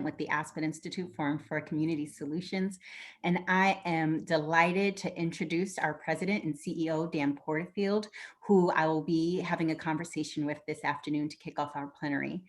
with the Aspen Institute Forum for Community Solutions. And I am delighted to introduce our president and CEO, Dan Porterfield, who I will be having a conversation with this afternoon to kick off our plenary.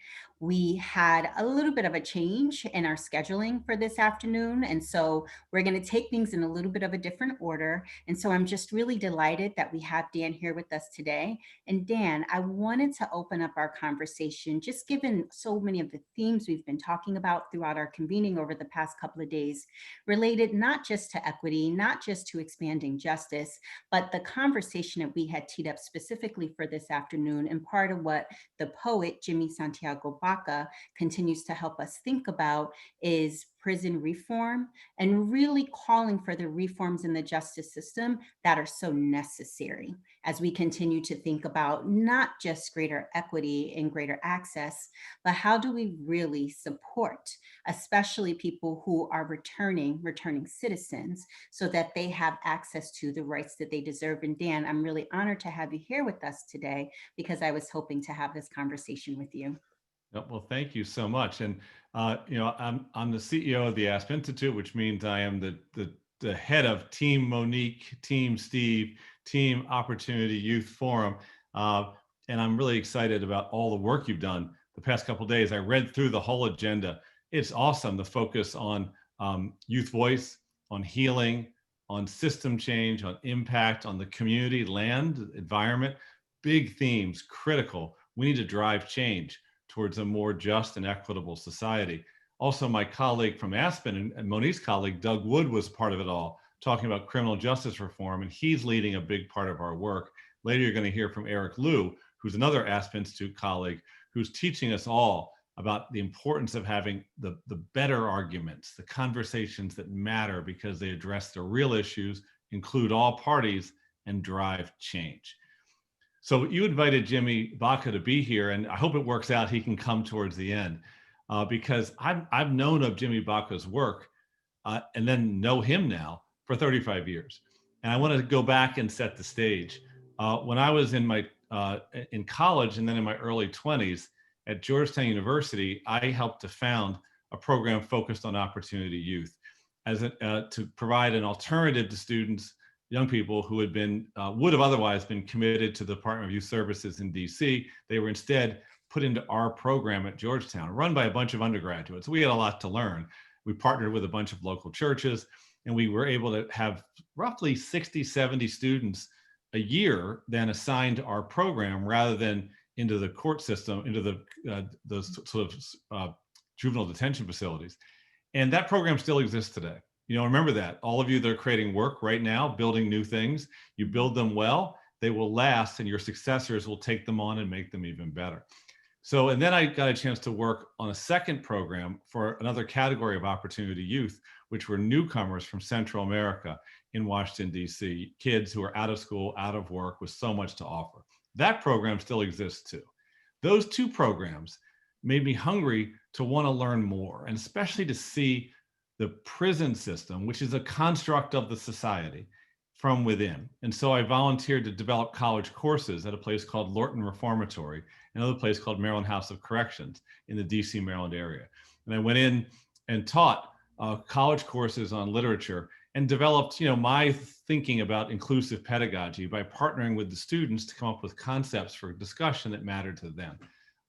We had a little bit of a change in our scheduling for this afternoon. And so we're going to take things in a little bit of a different order. And so I'm just really delighted that we have Dan here with us today. And Dan, I wanted to open up our conversation, just given so many of the themes we've been talking about throughout our convening over the past couple of days, related not just to equity, not just to expanding justice, but the conversation that we had teed up specifically for this afternoon, and part of what the poet Jimmy Santiago Baca continues to help us think about is prison reform, and really calling for the reforms in the justice system that are so necessary as we continue to think about not just greater equity and greater access, but how do we really support, especially people who are returning citizens, so that they have access to the rights that they deserve. And Dan, I'm really honored to have you here with us today because I was hoping to have this conversation with you. Well, thank you so much. And I'm the CEO of the Aspen Institute, which means I am the head of Team Monique, Team Steve, Team Opportunity Youth Forum, and I'm really excited about all the work you've done the past couple of days. I read through the whole agenda. It's awesome. The focus on youth voice, on healing, on system change, on impact, on the community, land, environment, big themes, critical. We need to drive change towards a more just and equitable society. Also, my colleague from Aspen and Monique's colleague, Doug Wood, was part of it all, talking about criminal justice reform, and he's leading a big part of our work. Later, you're going to hear from Eric Liu, who's another Aspen Institute colleague, who's teaching us all about the importance of having the better arguments, the conversations that matter because they address the real issues, include all parties, and drive change. So you invited Jimmy Baca to be here, and I hope it works out. He can come towards the end because I've known of Jimmy Baca's work and then know him now for 35 years. And I want to go back and set the stage. When I was in college and then in my early 20s at Georgetown University, I helped to found a program focused on opportunity youth to provide an alternative to students, young people who had been, would have otherwise been committed to the Department of Youth Services in DC. They were instead put into our program at Georgetown, run by a bunch of undergraduates. We had a lot to learn. We partnered with a bunch of local churches, and we were able to have roughly 60, 70 students a year then assigned to our program rather than into the court system, into the sort of juvenile detention facilities. And that program still exists today. You know, remember that. All of you that are creating work right now, building new things, you build them well, they will last, and your successors will take them on and make them even better. So, and then I got a chance to work on a second program for another category of opportunity youth, which were newcomers from Central America in Washington, DC, kids who are out of school, out of work, with so much to offer. That program still exists too. Those two programs made me hungry to want to learn more, and especially to see the prison system, which is a construct of the society, from within. And so I volunteered to develop college courses at a place called Lorton Reformatory, another place called Maryland House of Corrections in the DC, Maryland area. And I went in and taught college courses on literature and developed, my thinking about inclusive pedagogy by partnering with the students to come up with concepts for discussion that mattered to them.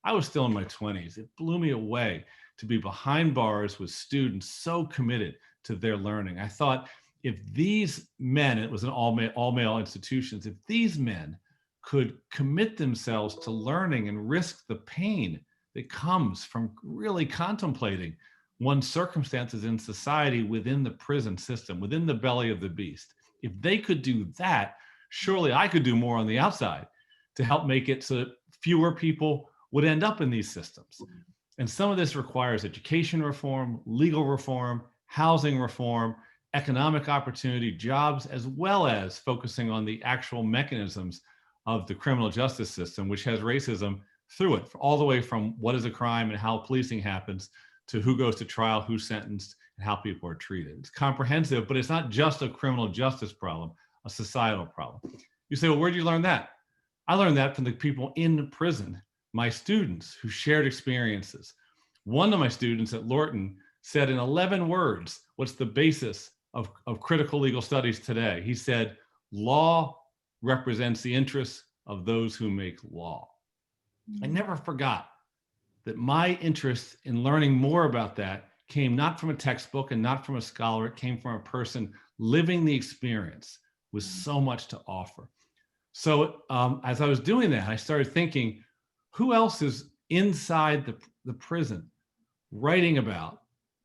I was still in my 20s. It blew me away to be behind bars with students so committed to their learning. I thought, if these men, it was an all male institutions, if these men could commit themselves to learning and risk the pain that comes from really contemplating one's circumstances in society within the prison system, within the belly of the beast, if they could do that, surely I could do more on the outside to help make it so that fewer people would end up in these systems. And some of this requires education reform, legal reform, housing reform, economic opportunity, jobs, as well as focusing on the actual mechanisms of the criminal justice system, which has racism through it, all the way from what is a crime and how policing happens to who goes to trial, who's sentenced, and how people are treated. It's comprehensive, but it's not just a criminal justice problem, a societal problem. You say, well, where'd you learn that? I learned that from the people in prison, my students who shared experiences. One of my students at Lorton said in 11 words, what's the basis of critical legal studies today? He said, law represents the interests of those who make law. I never forgot that my interest in learning more about that came not from a textbook and not from a scholar. It came from a person living the experience with so much to offer. So as I was doing that, I started thinking, who else is inside the prison writing about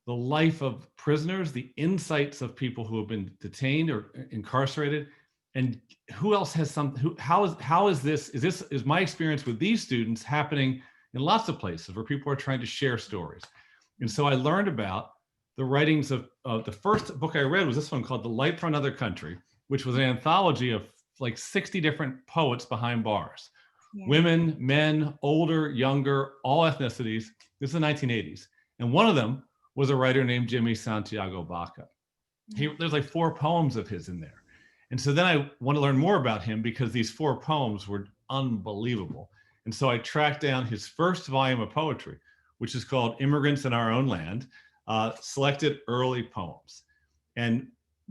the life of prisoners, the insights of people who have been detained or incarcerated, and who else has some, how is my experience with these students happening in lots of places where people are trying to share stories. And so I learned about the writings of the first book I read was this one called The Light for Another Country, which was an anthology of like 60 different poets behind bars. Yeah. Women, men, older, younger, all ethnicities. This is the 1980s. And one of them was a writer named Jimmy Santiago Baca. There's like 4 poems of his in there. And so then I want to learn more about him because these 4 poems were unbelievable. And so I tracked down his first volume of poetry, which is called Immigrants in Our Own Land, selected early poems, and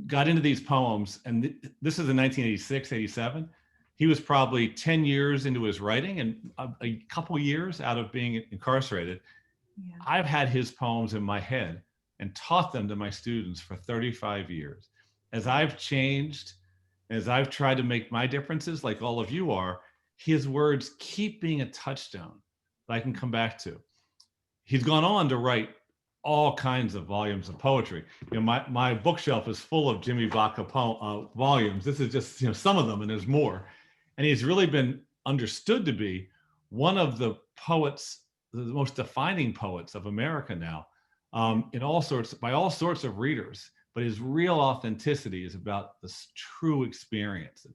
got into these poems. And this is in 1986, 87. He was probably 10 years into his writing and a couple years out of being incarcerated. Yeah. I've had his poems in my head and taught them to my students for 35 years. As I've changed, as I've tried to make my differences like all of you are, his words keep being a touchstone that I can come back to. He's gone on to write all kinds of volumes of poetry. You know, my bookshelf is full of Jimmy Baca volumes. This is just, you know, some of them, and there's more. And he's really been understood to be one of the poets, the most defining poets of America now, by all sorts of readers. But his real authenticity is about this true experience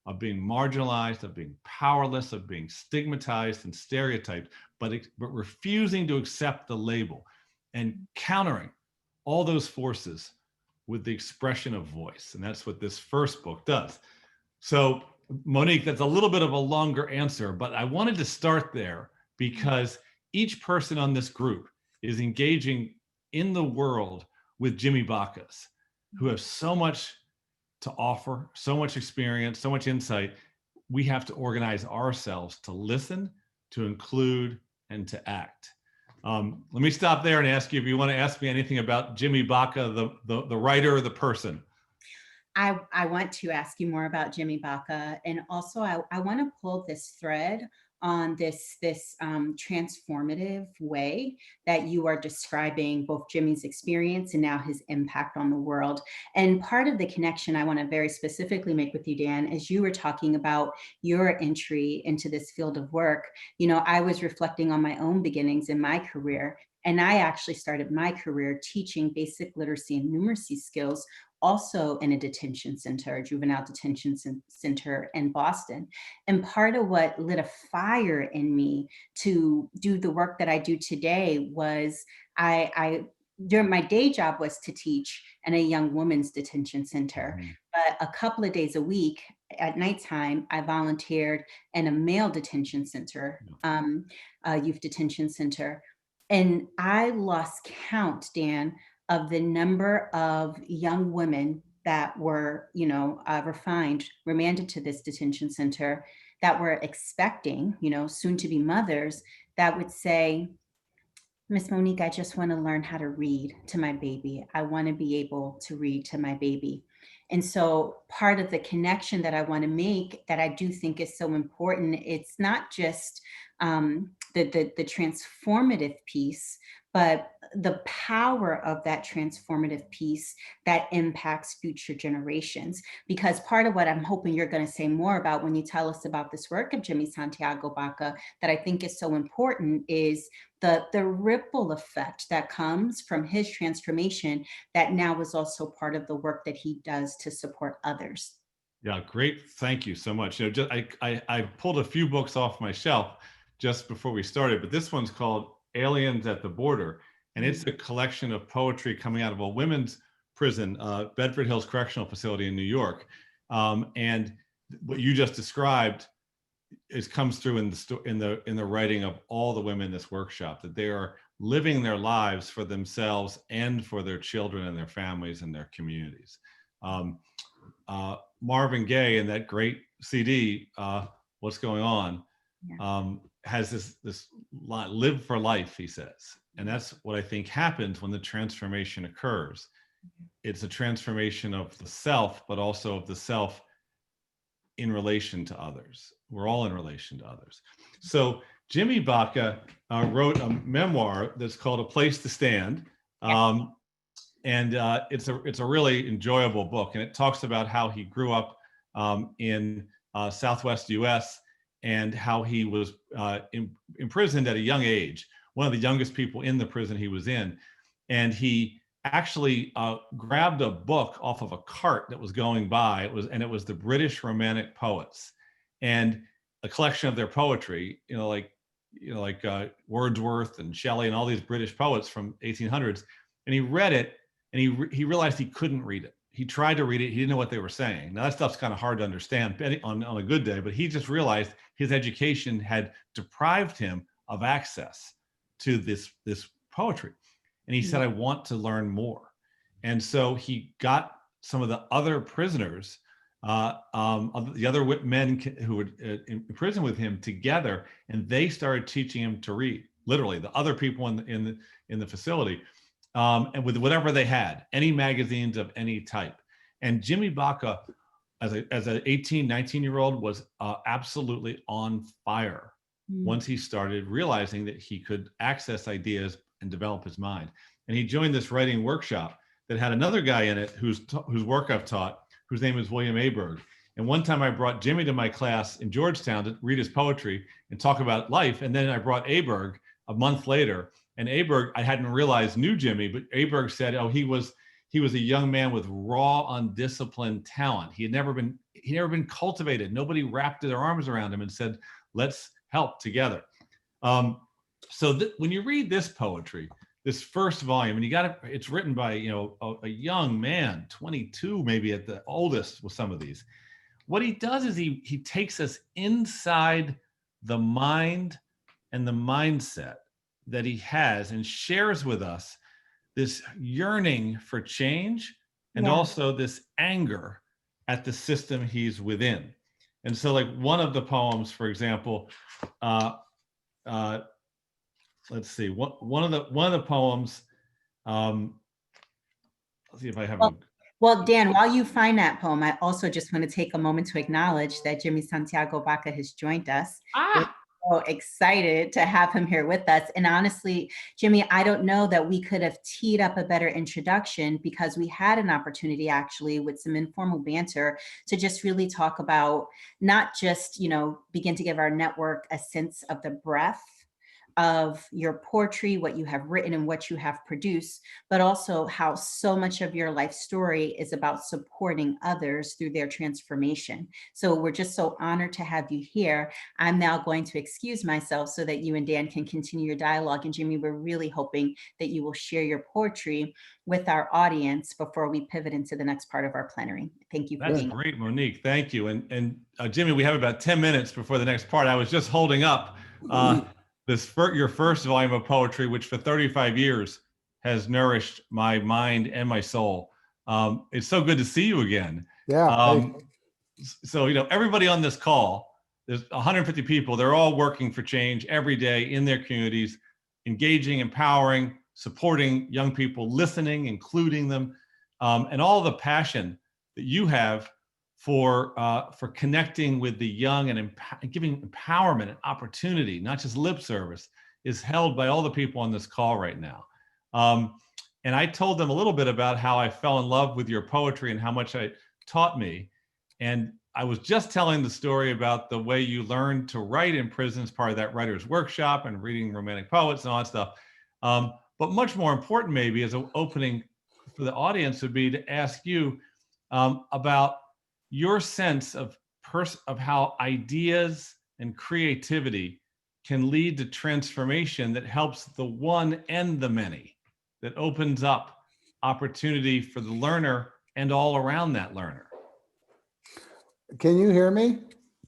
of being marginalized, of being powerless, of being stigmatized and stereotyped, but refusing to accept the label and countering all those forces with the expression of voice. And that's what this first book does. So Monique, that's a little bit of a longer answer, but I wanted to start there because each person on this group is engaging in the world with Jimmy Bacas, who have so much to offer, so much experience, so much insight. We have to organize ourselves to listen, to include, and to act. Let me stop there and ask you if you want to ask me anything about Jimmy Baca, the writer or the person. I want to ask you more about Jimmy Baca, and also I want to pull this thread on this transformative way that you are describing both Jimmy's experience and now his impact on the world. And part of the connection I want to very specifically make with you, Dan, as you were talking about your entry into this field of work, you know, I was reflecting on my own beginnings in my career. And I actually started my career teaching basic literacy and numeracy skills also in a detention center, a juvenile detention center in Boston. And part of what lit a fire in me to do the work that I do today was during my day job was to teach in a young women's detention center. But a couple of days a week at nighttime, I volunteered in a male detention center, youth detention center. And I lost count, Dan, of the number of young women that were, you know, remanded to this detention center that were expecting, you know, soon to be mothers that would say, Miss Monique, I just want to learn how to read to my baby. I want to be able to read to my baby. And so part of the connection that I want to make that I do think is so important, it's not just the transformative piece, but the power of that transformative piece that impacts future generations. Because part of what I'm hoping you're going to say more about when you tell us about this work of Jimmy Santiago Baca that I think is so important is the ripple effect that comes from his transformation that now is also part of the work that he does to support others. Yeah, great. Thank you so much. You know, I pulled a few books off my shelf just before we started, but this one's called Aliens at the Border. And it's a collection of poetry coming out of a women's prison, Bedford Hills Correctional Facility in New York. And what you just described it comes through in the writing of all the women in this workshop, that they are living their lives for themselves and for their children and their families and their communities. Marvin Gaye in that great CD, What's Going On, has this line, live for life, he says. And that's what I think happens when the transformation occurs. It's a transformation of the self, but also of the self in relation to others. We're all in relation to others. So Jimmy Baca wrote a memoir that's called A Place to Stand. And it's a really enjoyable book. And it talks about how he grew up in Southwest US, and how he was imprisoned at a young age, one of the youngest people in the prison he was in. And he actually grabbed a book off of a cart that was going by. It was the British Romantic poets, and a collection of their poetry, like Wordsworth and Shelley and all these British poets from 1800s. And he read it, and he realized he couldn't read it. He tried to read it. He didn't know what they were saying. Now that stuff's kind of hard to understand on a good day, but he just realized his education had deprived him of access to this poetry. And he said, I want to learn more. And so he got some of the other prisoners, the other men who were in prison with him together, and they started teaching him to read, literally, the other people in the facility. And with whatever they had, any magazines of any type. And Jimmy Baca, as an 18, 19-year-old, was absolutely on fire once he started realizing that he could access ideas and develop his mind. And he joined this writing workshop that had another guy in it whose work I've taught, whose name is William Aberg. And one time I brought Jimmy to my class in Georgetown to read his poetry and talk about life. And then I brought Aberg a month later. And Aberg, I hadn't realized, knew Jimmy, but Aberg said, oh, he was a young man with raw, undisciplined talent. He had never been cultivated. Nobody wrapped their arms around him and said, let's help together. So when you read this poetry, this first volume, and it's written by, a young man, 22, maybe at the oldest with some of these. What he does is he takes us inside the mind and the mindset that he has, and shares with us this yearning for change, and also this anger at the system he's within. And so, like, one of the poems, for example, let's see, one of the poems, let's see if I have Well, Dan, while you find that poem, I also just want to take a moment to acknowledge that Jimmy Santiago Baca has joined us. We're so excited to have him here with us. And honestly, Jimmy, I don't know that we could have teed up a better introduction, because we had an opportunity actually with some informal banter to just really talk about, not just, begin to give our network a sense of the breadth of your poetry, what you have written and what you have produced, but also how so much of your life story is about supporting others through their transformation. So we're just so honored to have you here. I'm now going to excuse myself so that you and Dan can continue your dialogue. And Jimmy, we're really hoping that you will share your poetry with our audience before we pivot into the next part of our plenary. Thank you for being here. That's great, Monique. Thank you. And Jimmy, we have about 10 minutes before the next part. I was just holding up your first volume of poetry, which for 35 years has nourished my mind and my soul. It's so good to see you again. Yeah. So, everybody on this call, there's 150 people. They're all working for change every day in their communities, engaging, empowering, supporting young people, listening, including them, and all the passion that you have for connecting with the young and giving empowerment and opportunity, not just lip service, is held by all the people on this call right now. And I told them a little bit about how I fell in love with your poetry and how much it taught me. And I was just telling the story about the way you learned to write in prison as part of that writer's workshop and reading romantic poets and all that stuff. But much more important, maybe, as an opening for the audience, would be to ask you about your sense of how ideas and creativity can lead to transformation that helps the one and the many, that opens up opportunity for the learner and all around that learner. Can you hear me?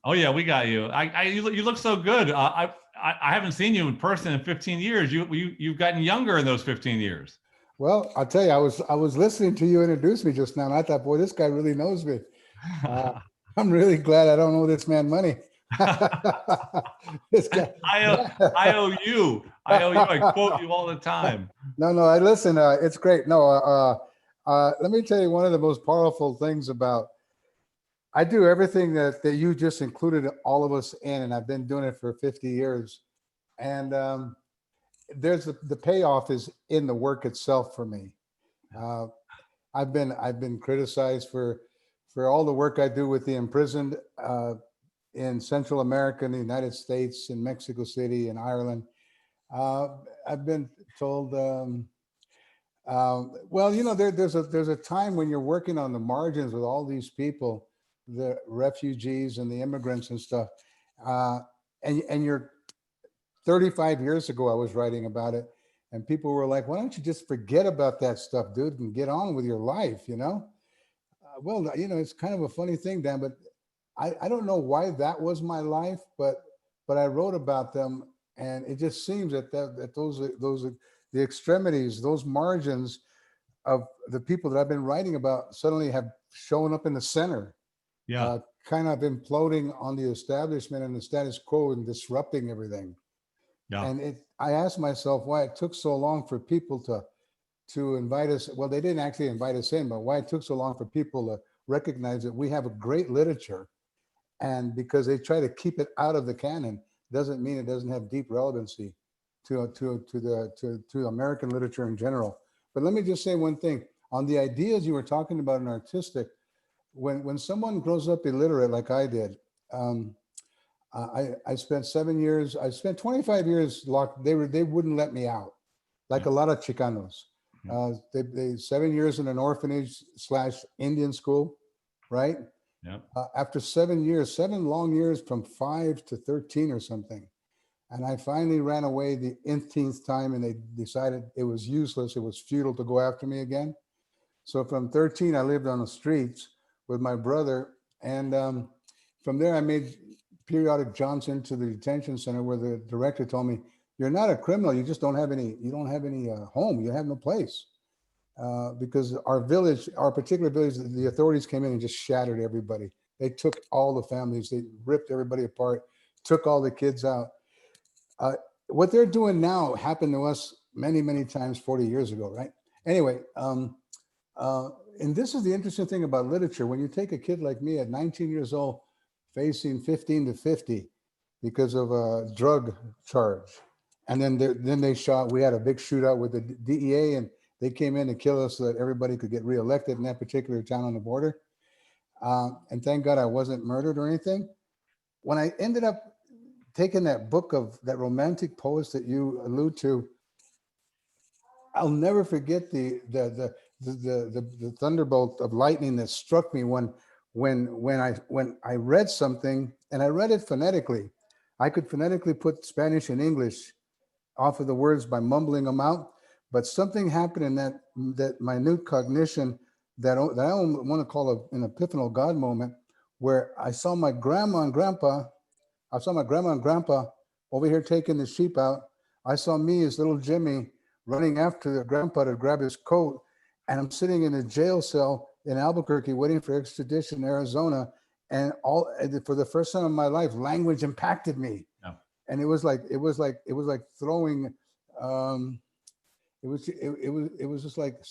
Oh yeah, we got you. You look so good. I haven't seen you in person in 15 years. You've gotten younger in those 15 years. Well, I'll tell you, I was listening to you introduce me just now, and I thought, boy, this guy really knows me. Uh, I'm really glad I don't owe this man money. This guy. I owe you. I owe you. I quote you all the time. No, I listen. It's great. No, let me tell you one of the most powerful things about. I do everything that you just included all of us in, and I've been doing it for 50 years. And there's the payoff is in the work itself for me. Uh, I've been criticized for all the work I do with the imprisoned in Central America, in the United States, in Mexico City, in Ireland. I've been told, well, there's a time when you're working on the margins with all these people, the refugees and the immigrants and stuff, and you're 35 years ago, I was writing about it, and people were like, why don't you just forget about that stuff, dude, and get on with your life, well, it's kind of a funny thing, Dan, but I don't know why that was my life, but I wrote about them, and it just seems that those the extremities, those margins of the people that I've been writing about suddenly have shown up in the center, Yeah. kind of imploding on the establishment and the status quo and disrupting everything. Yeah. And I asked myself why it took so long for people to invite us. Well, they didn't actually invite us in, but why it took so long for people to recognize that we have a great literature, and because they try to keep it out of the canon doesn't mean it doesn't have deep relevancy to American literature in general. But let me just say one thing on the ideas you were talking about in artistic. When someone grows up illiterate like I did, I spent 7 years. I spent 25 years locked. They wouldn't let me out, like a lot of Chicanos. They 7 years in an orphanage / Indian school, right? Yeah. After 7 years, 7 long years, from 5 to 13 or something, and I finally ran away the 18th time, and they decided it was useless. It was futile to go after me again. So from 13, I lived on the streets with my brother, and from there I made periodic jaunts into the detention center, where the director told me, "You're not a criminal. You just don't have any. You don't have any home. You have no place." Because our village, our particular village, the authorities came in and just shattered everybody. They took all the families. They ripped everybody apart. Took all the kids out. What they're doing now happened to us many, many times 40 years ago, right? Anyway, and this is the interesting thing about literature. When you take a kid like me at 19 years old, facing 15 to 50 because of a drug charge, and then they shot. We had a big shootout with the DEA, and they came in to kill us so that everybody could get reelected in that particular town on the border. And thank God I wasn't murdered or anything. When I ended up taking that book of that romantic poets that you allude to, I'll never forget the thunderbolt of lightning that struck me when I read something, and I read it phonetically. I could phonetically put Spanish and English off of the words by mumbling them out, but something happened in that minute cognition that I want to call an epiphanal God moment, where I saw my grandma and grandpa over here taking the sheep out. I saw me as little Jimmy running after the grandpa to grab his coat, and I'm sitting in a jail cell in Albuquerque waiting for extradition in Arizona. And for the first time in my life, language impacted me. Yeah. And it was like throwing. It was just like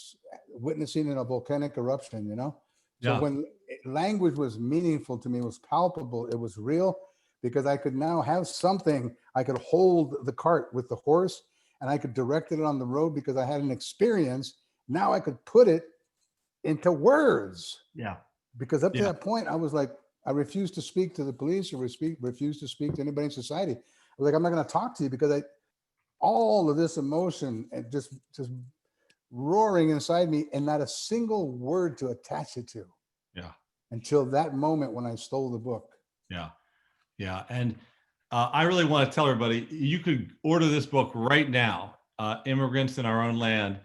witnessing in a volcanic eruption, So Yeah. when language was meaningful to me, it was palpable, it was real, because I could now have something. I could hold the cart with the horse, and I could direct it on the road because I had an experience. Now I could put it into words. Yeah. Because up to Yeah. that point, I was like, I refused to speak to the police or refused to speak to anybody in society. I was like, I'm not going to talk to you, because all of this emotion and just roaring inside me, and not a single word to attach it to. Yeah. Until that moment when I stole the book. Yeah. Yeah. And I really want to tell everybody, you could order this book right now, Immigrants in Our Own Land,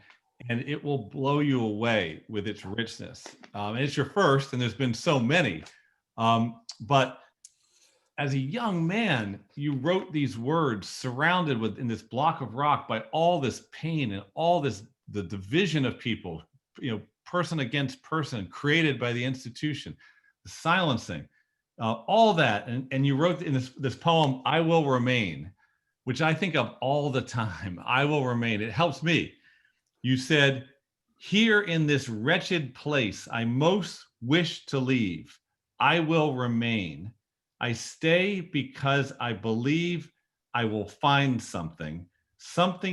and it will blow you away with its richness. And it's your first, and there's been so many. But as a young man, you wrote these words surrounded with in this block of rock by all this pain and all this, the division of people, person against person created by the institution, the silencing, all that. And you wrote in this poem, I Will Remain, which I think of all the time. I will remain. It helps me. You said, here in this wretched place, I most wish to leave. I will remain. I stay because I believe I will find something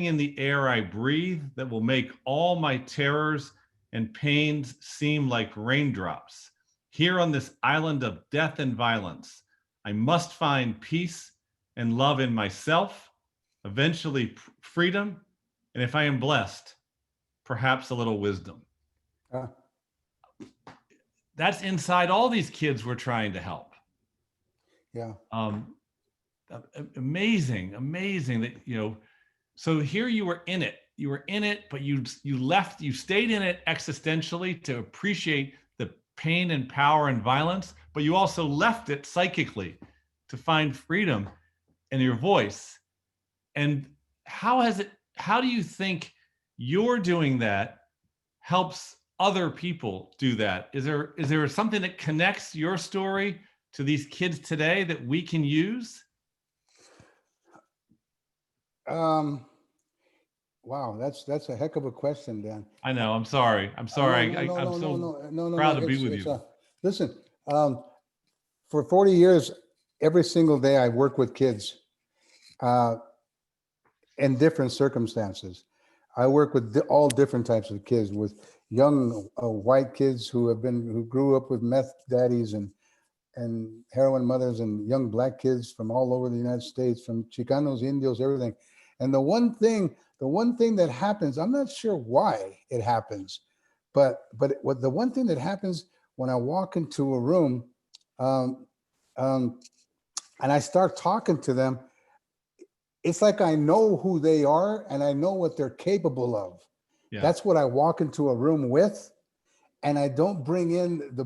in the air I breathe that will make all my terrors and pains seem like raindrops. Here on this island of death and violence, I must find peace and love in myself, eventually freedom, and if I am blessed, perhaps a little wisdom. That's inside all these kids we're trying to help. Yeah. Amazing that, so here you were in it, but you stayed in it existentially to appreciate the pain and power and violence, but you also left it psychically to find freedom in your voice. And how do you think you're doing that helps other people do that? Is there something that connects your story to these kids today that we can use? Wow, that's a heck of a question, Dan. I know. I'm sorry. I'm sorry. I'm so proud to be with you. Listen, for 40 years, every single day I work with kids in different circumstances. I work with all different types of kids, with young white kids who grew up with meth daddies and heroin mothers, and young black kids from all over the United States, from Chicanos, Indios, everything. And the one thing that happens, I'm not sure why it happens, but the one thing that happens when I walk into a room and I start talking to them, it's like I know who they are and I know what they're capable of. Yeah. That's what I walk into a room with. And I don't bring in the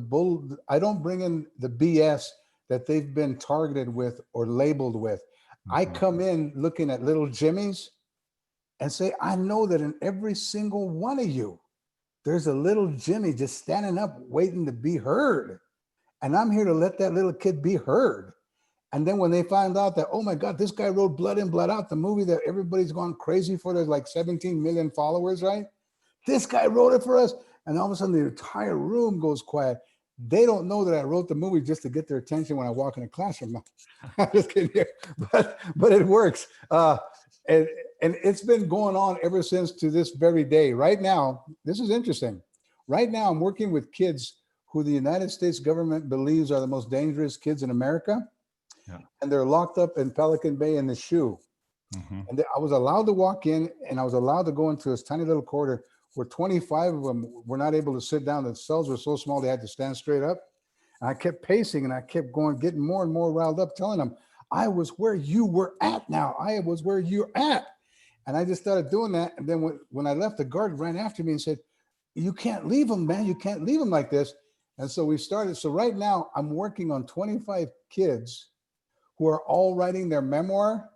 BS that they've been targeted with or labeled with. Mm-hmm. I come in looking at little Jimmys and say, I know that in every single one of you, there's a little Jimmy just standing up waiting to be heard. And I'm here to let that little kid be heard. And then when they find out that, oh my God, this guy wrote Blood In, Blood Out, the movie that everybody's gone crazy for, there's like 17 million followers, right? This guy wrote it for us. And all of a sudden the entire room goes quiet. They don't know that I wrote the movie just to get their attention when I walk in a classroom. I'm just kidding here, but it works. And it's been going on ever since to this very day. Right now, this is interesting. Right now, I'm working with kids who the United States government believes are the most dangerous kids in America. Yeah. And they're locked up in Pelican Bay in the SHU. Mm-hmm. And I was allowed to walk in and I was allowed to go into this tiny little corridor where 25 of them were not able to sit down. The cells were so small, they had to stand straight up. And I kept pacing and I kept going, getting more and more riled up, telling them, I was where you were at now. I was where you're at. And I just started doing that. And then when I left, the guard ran after me and said, you can't leave them, man. You can't leave them like this. And so we started. So right now I'm working on 25 kids who are all writing their memoir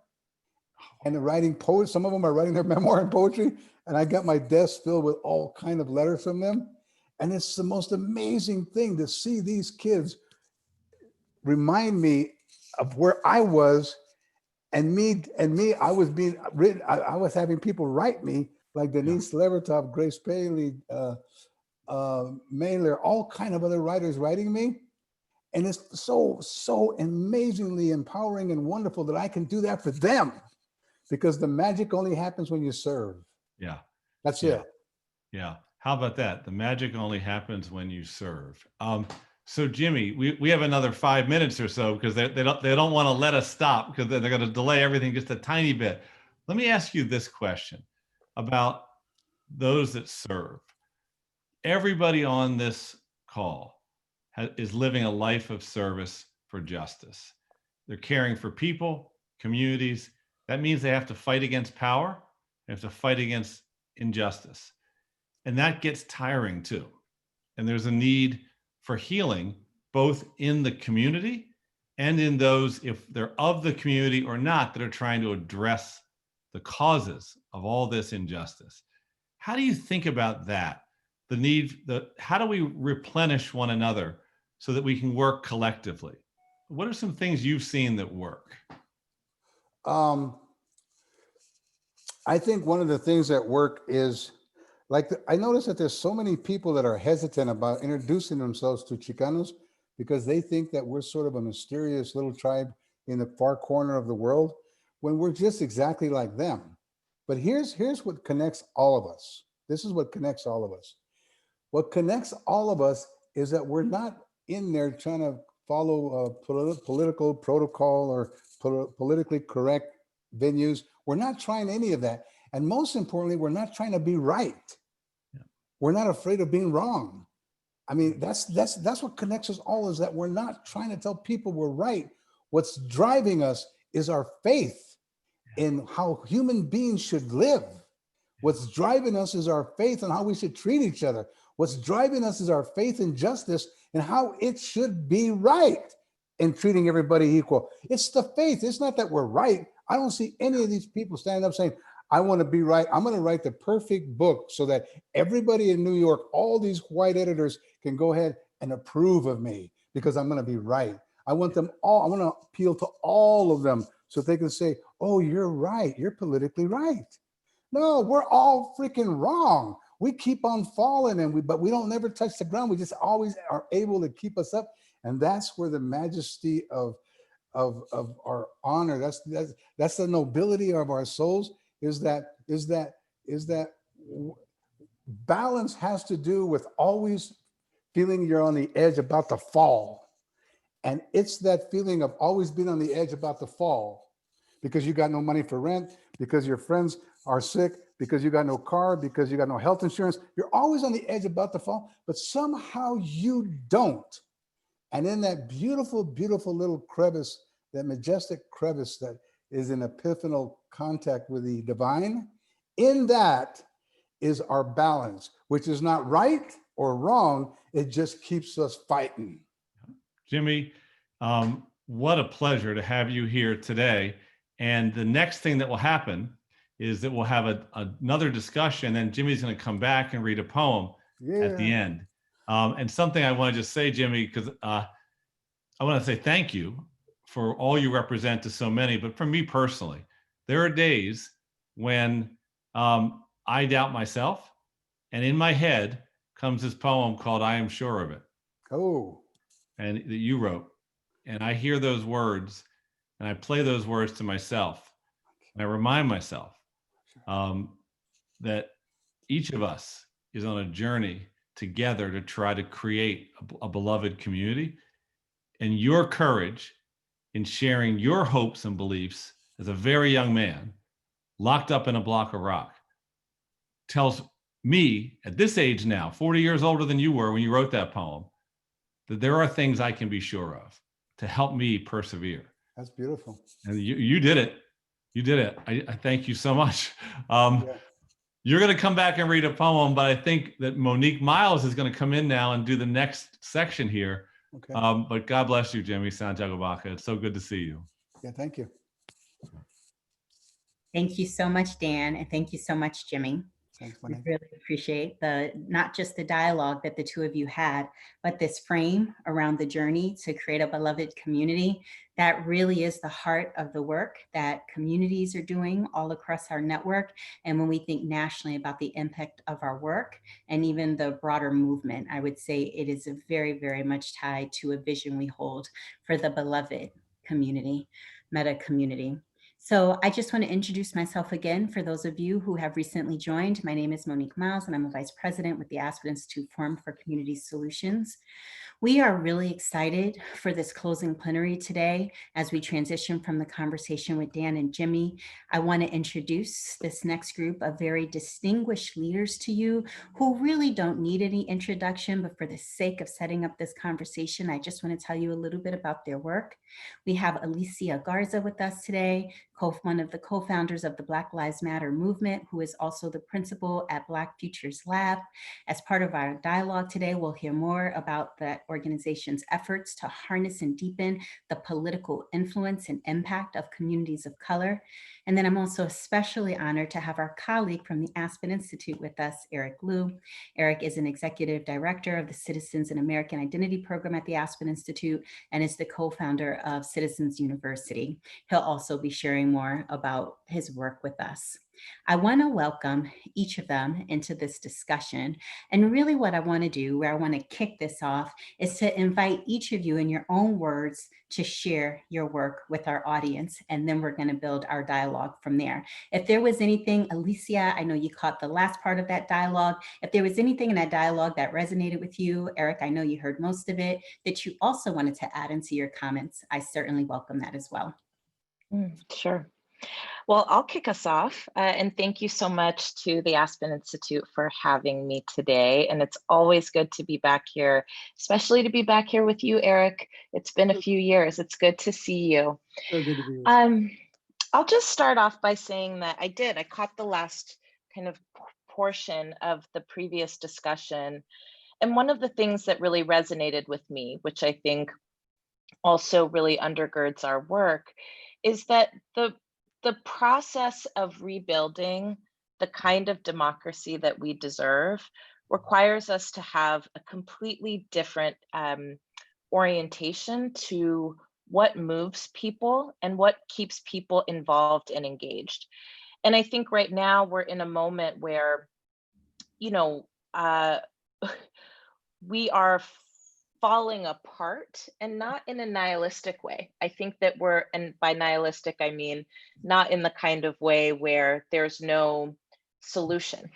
and they're writing poetry. Some of them are writing their memoir and poetry. And I got my desk filled with all kind of letters from them. And it's the most amazing thing to see these kids remind me of where I was and me, I was being written. I was having people write me like Denise Levertov, Grace Paley, Mailer, all kind of other writers writing me. And it's so amazingly empowering and wonderful that I can do that for them, because the magic only happens when you serve. Yeah. That's it. Yeah. How about that? The magic only happens when you serve. So Jimmy, we have another 5 minutes or so because they don't want to let us stop because they're going to delay everything just a tiny bit. Let me ask you this question about those that serve. Everybody on this call is living a life of service for justice. They're caring for people, communities. That means they have to fight against power. They have to fight against injustice. And that gets tiring too. And there's a need for healing, both in the community and in those, if they're of the community or not, that are trying to address the causes of all this injustice. How do you think about that? The need, how do we replenish one another so that we can work collectively? What are some things you've seen that work? I think one of the things that work is, like, I notice that there's so many people that are hesitant about introducing themselves to Chicanos because they think that we're sort of a mysterious little tribe in the far corner of the world when we're just exactly like them. But here's what connects all of us. This is what connects all of us. What connects all of us is that we're not in there trying to follow a political protocol or politically correct venues. We're not trying any of that. And most importantly, we're not trying to be right. Yeah. We're not afraid of being wrong. I mean, that's what connects us all, is that we're not trying to tell people we're right. What's driving us is our faith in how human beings should live. What's driving us is our faith in how we should treat each other. What's driving us is our faith in justice and how it should be right in treating everybody equal. It's the faith. It's not that we're right. I don't see any of these people standing up saying, I want to be right. I'm going to write the perfect book so that everybody in New York, all these white editors, can go ahead and approve of me because I'm going to be right. I want them all, I want to appeal to all of them so they can say, oh, you're right. You're politically right. No, we're all freaking wrong. We keep on falling, but we don't never touch the ground. We just always are able to keep us up. And that's where the majesty of our honor, that's the nobility of our souls, is that balance has to do with always feeling you're on the edge about to fall. And it's that feeling of always being on the edge about to fall because you got no money for rent, because your friends are sick, because you got no car, because you got no health insurance. You're always on the edge about to fall, but somehow you don't. And in that beautiful, beautiful little crevice, that majestic crevice that is in epiphanal contact with the divine, in that is our balance, which is not right or wrong. It just keeps us fighting. Jimmy, what a pleasure to have you here today. And the next thing that will happen is that we'll have another discussion, and Jimmy's going to come back and read a poem at the end. And something I want to just say, Jimmy, because I want to say thank you for all you represent to so many, but for me personally, there are days when I doubt myself, and in my head comes this poem called I Am Sure of It. Oh. And that you wrote. And I hear those words and I play those words to myself. And I remind myself that each of us is on a journey together to try to create a beloved community. And your courage in sharing your hopes and beliefs as a very young man, locked up in a block of rock, tells me at this age now, 40 years older than you were when you wrote that poem, that there are things I can be sure of to help me persevere. That's beautiful. And you did it. You did it. I thank you so much. You're going to come back and read a poem, but I think that Monique Miles is going to come in now and do the next section here. Okay. But God bless you, Jimmy Santiago Baca. It's so good to see you. Yeah, thank you. Thank you so much, Dan, and thank you so much, Jimmy. Thanks, We Monique. really appreciate not just the dialogue that the two of you had, but this frame around the journey to create a beloved community. That really is the heart of the work that communities are doing all across our network. And when we think nationally about the impact of our work and even the broader movement, I would say it is very, very much tied to a vision we hold for the beloved community, meta community. So I just want to introduce myself again for those of you who have recently joined. My name is Monique Miles, and I'm a vice president with the Aspen Institute Forum for Community Solutions. We are really excited for this closing plenary today as we transition from the conversation with Dan and Jimmy. I want to introduce this next group of very distinguished leaders to you who really don't need any introduction, but for the sake of setting up this conversation, I just want to tell you a little bit about their work. We have Alicia Garza with us today, one of the co-founders of the Black Lives Matter movement, who is also the principal at Black Futures Lab. As part of our dialogue today, we'll hear more about the organization's efforts to harness and deepen the political influence and impact of communities of color. And then I'm also especially honored to have our colleague from the Aspen Institute with us, Eric Liu. Eric is an executive director of the Citizens in American Identity program at the Aspen Institute and is the co-founder of Citizens University. He'll also be sharing more about his work with us. I want to welcome each of them into this discussion. And really what I want to do, where I want to kick this off, is to invite each of you in your own words to share your work with our audience. And then we're going to build our dialogue from there. If there was anything, Alicia, I know you caught the last part of that dialogue. If there was anything in that dialogue that resonated with you, Eric, I know you heard most of it, that you also wanted to add into your comments, I certainly welcome that as well. Sure. Well, I'll kick us off, and thank you so much to the Aspen Institute for having me today. And it's always good to be back here, especially to be back here with you, Eric. It's been a few years. It's good to see you. So good to be with you. I'll just start off by saying that I caught the last kind of portion of the previous discussion. And one of the things that really resonated with me, which I think also really undergirds our work, is that the process of rebuilding the kind of democracy that we deserve requires us to have a completely different orientation to what moves people and what keeps people involved and engaged. And I think right now we're in a moment where, we are falling apart, and not in a nihilistic way. I think that and by nihilistic, I mean not in the kind of way where there's no solution.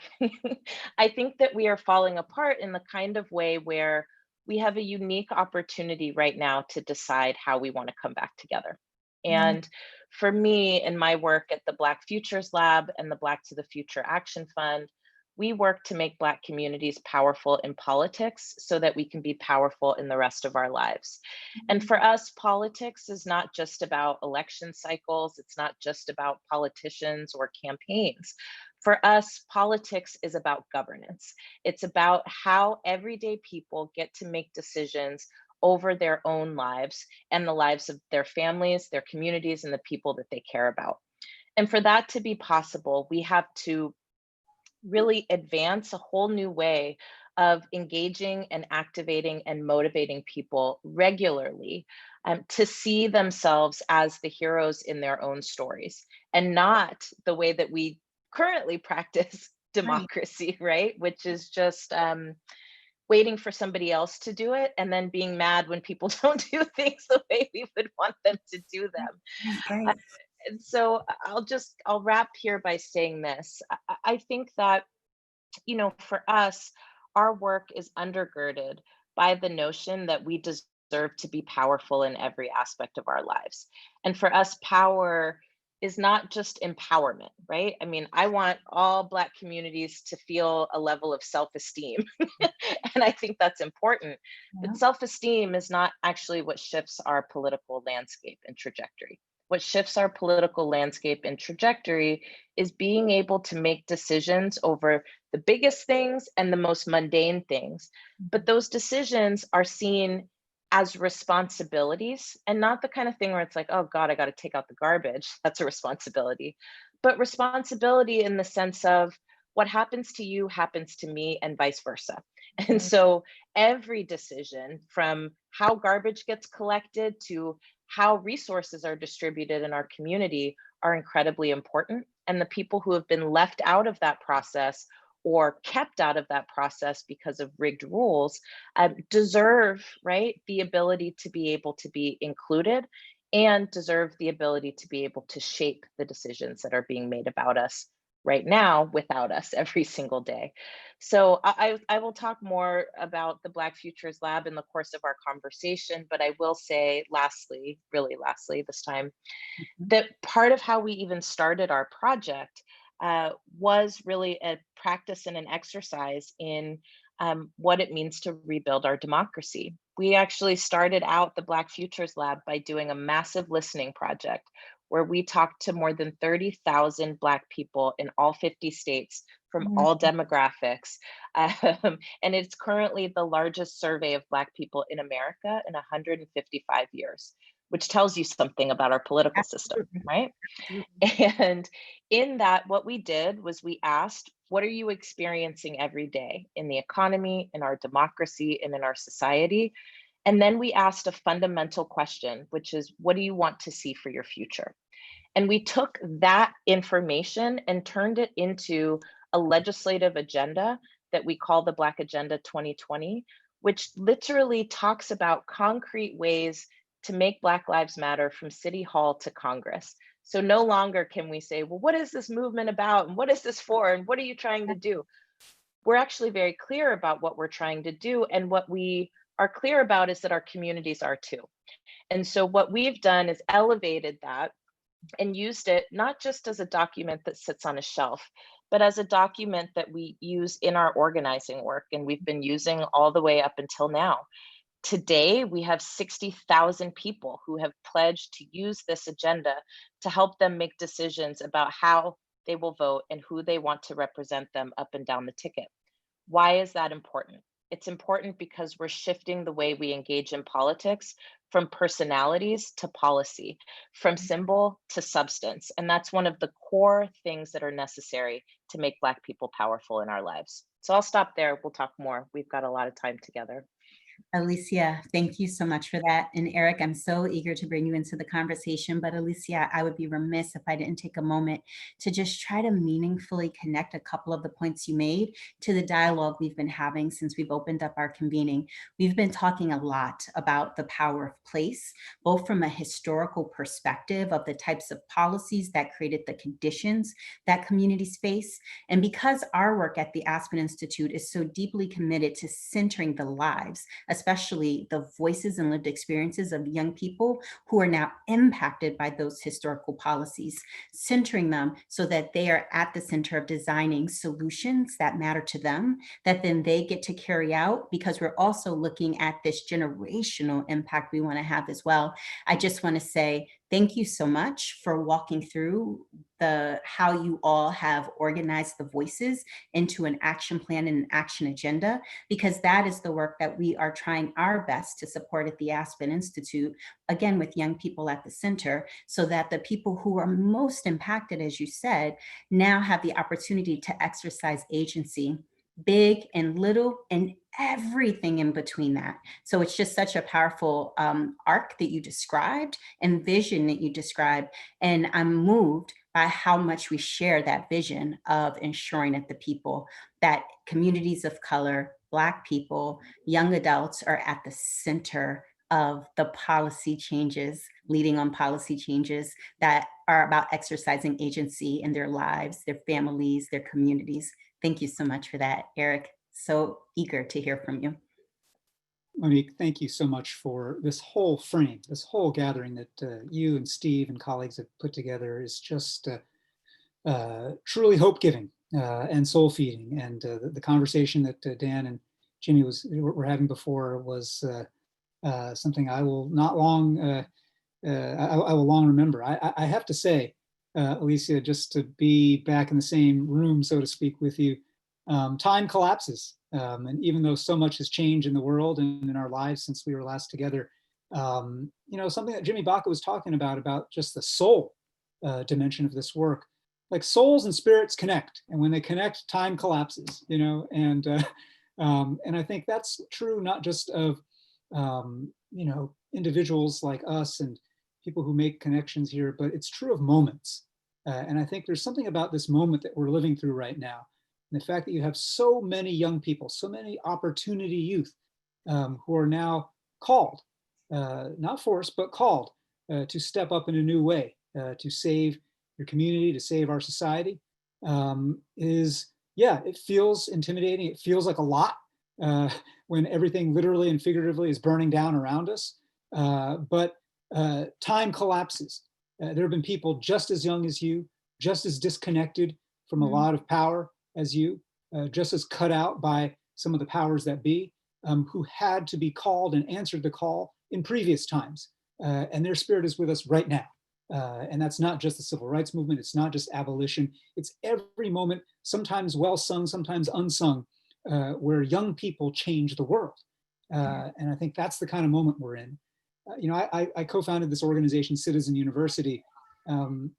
I think that we are falling apart in the kind of way where we have a unique opportunity right now to decide how we want to come back together. And for me, in my work at the Black Futures Lab and the Black to the Future Action Fund, we work to make Black communities powerful in politics so that we can be powerful in the rest of our lives. And for us, politics is not just about election cycles. It's not just about politicians or campaigns. For us, politics is about governance. It's about how everyday people get to make decisions over their own lives and the lives of their families, their communities, and the people that they care about. And for that to be possible, we have to really advance a whole new way of engaging and activating and motivating people regularly to see themselves as the heroes in their own stories, and not the way that we currently practice democracy, right? Which is just waiting for somebody else to do it and then being mad when people don't do things the way we would want them to do them. And so I'll wrap here by saying this. I think that, for us, our work is undergirded by the notion that we deserve to be powerful in every aspect of our lives. And for us, power is not just empowerment, right? I mean, I want all Black communities to feel a level of self-esteem. And I think that's important. Yeah. But self-esteem is not actually what shifts our political landscape and trajectory. What shifts our political landscape and trajectory is being able to make decisions over the biggest things and the most mundane things. But those decisions are seen as responsibilities, and not the kind of thing where it's like, oh God, I got to take out the garbage. That's a responsibility. But responsibility in the sense of what happens to you happens to me, and vice versa. And so every decision, from how garbage gets collected to how resources are distributed in our community, are incredibly important. And the people who have been left out of that process or kept out of that process because of rigged rules deserve, right, the ability to be able to be included, and deserve the ability to be able to shape the decisions that are being made about us right now without us every single day. So I will talk more about the Black Futures Lab in the course of our conversation, but I will say lastly, really lastly this time, that part of how we even started our project was really a practice and an exercise in what it means to rebuild our democracy. We actually started out the Black Futures Lab by doing a massive listening project where we talked to more than 30,000 Black people in all 50 states from all demographics. And it's currently the largest survey of Black people in America in 155 years, which tells you something about our political system, Absolutely. right? Absolutely. And in that, what we did was we asked, what are you experiencing every day in the economy, in our democracy, and in our society? And then we asked a fundamental question, which is, what do you want to see for your future? And we took that information and turned it into a legislative agenda that we call the Black Agenda 2020, which literally talks about concrete ways to make Black Lives Matter from City Hall to Congress. So no longer can we say, well, what is this movement about? And what is this for? And what are you trying to do? We're actually very clear about what we're trying to do. And what we are clear about is that our communities are too. And so what we've done is elevated that and used it not just as a document that sits on a shelf, but as a document that we use in our organizing work. And we've been using all the way up until now. Today, we have 60,000 people who have pledged to use this agenda to help them make decisions about how they will vote and who they want to represent them up and down the ticket. Why is that important? It's important because we're shifting the way we engage in politics from personalities to policy, from symbol to substance. And that's one of the core things that are necessary to make Black people powerful in our lives. So I'll stop there. We'll talk more. We've got a lot of time together. Alicia, thank you so much for that. And Eric, I'm so eager to bring you into the conversation, but Alicia, I would be remiss if I didn't take a moment to just try to meaningfully connect a couple of the points you made to the dialogue we've been having since we've opened up our convening. We've been talking a lot about the power of place, both from a historical perspective of the types of policies that created the conditions that communities face. And because our work at the Aspen Institute is so deeply committed to centering the lives, especially the voices and lived experiences of young people who are now impacted by those historical policies, centering them so that they are at the center of designing solutions that matter to them, that then they get to carry out, because we're also looking at this generational impact we want to have as well. I just want to say thank you so much for walking through how you all have organized the voices into an action plan and an action agenda, because that is the work that we are trying our best to support at the Aspen Institute, again, with young people at the center, so that the people who are most impacted, as you said, now have the opportunity to exercise agency, big and little and everything in between that. So it's just such a powerful arc that you described and vision that you described. And I'm moved by how much we share that vision of ensuring that the people, that communities of color, Black people, young adults are at the center of the policy changes, leading on policy changes that are about exercising agency in their lives, their families, their communities. Thank you so much for that, Eric. So eager to hear from you. Monique, thank you so much for this whole frame, this whole gathering that you and Steve and colleagues have put together is just truly hope-giving and soul-feeding. And the conversation that Dan and Jimmy were having before was something I will not long, I will long remember. I have to say, Alicia, just to be back in the same room, so to speak, with you, time collapses. And even though so much has changed in the world and in our lives since we were last together, you know, something that Jimmy Baca was talking about just the soul dimension of this work, like souls and spirits connect. And when they connect, time collapses, you know, and I think that's true not just of, you know, individuals like us and people who make connections here, but it's true of moments. And I think there's something about this moment that we're living through right now. And the fact that you have so many young people, so many opportunity youth who are now called, not forced, but called to step up in a new way, to save your community, to save our society, is, yeah, it feels intimidating. It feels like a lot when everything literally and figuratively is burning down around us. But time collapses. There have been people just as young as you, just as disconnected from a lot of power as you, just as cut out by some of the powers that be, who had to be called and answered the call in previous times. And their spirit is with us right now. And that's not just the civil rights movement. It's not just abolition. It's every moment, sometimes well sung, sometimes unsung, where young people change the world. And I think that's the kind of moment we're in. I co-founded this organization, Citizen University,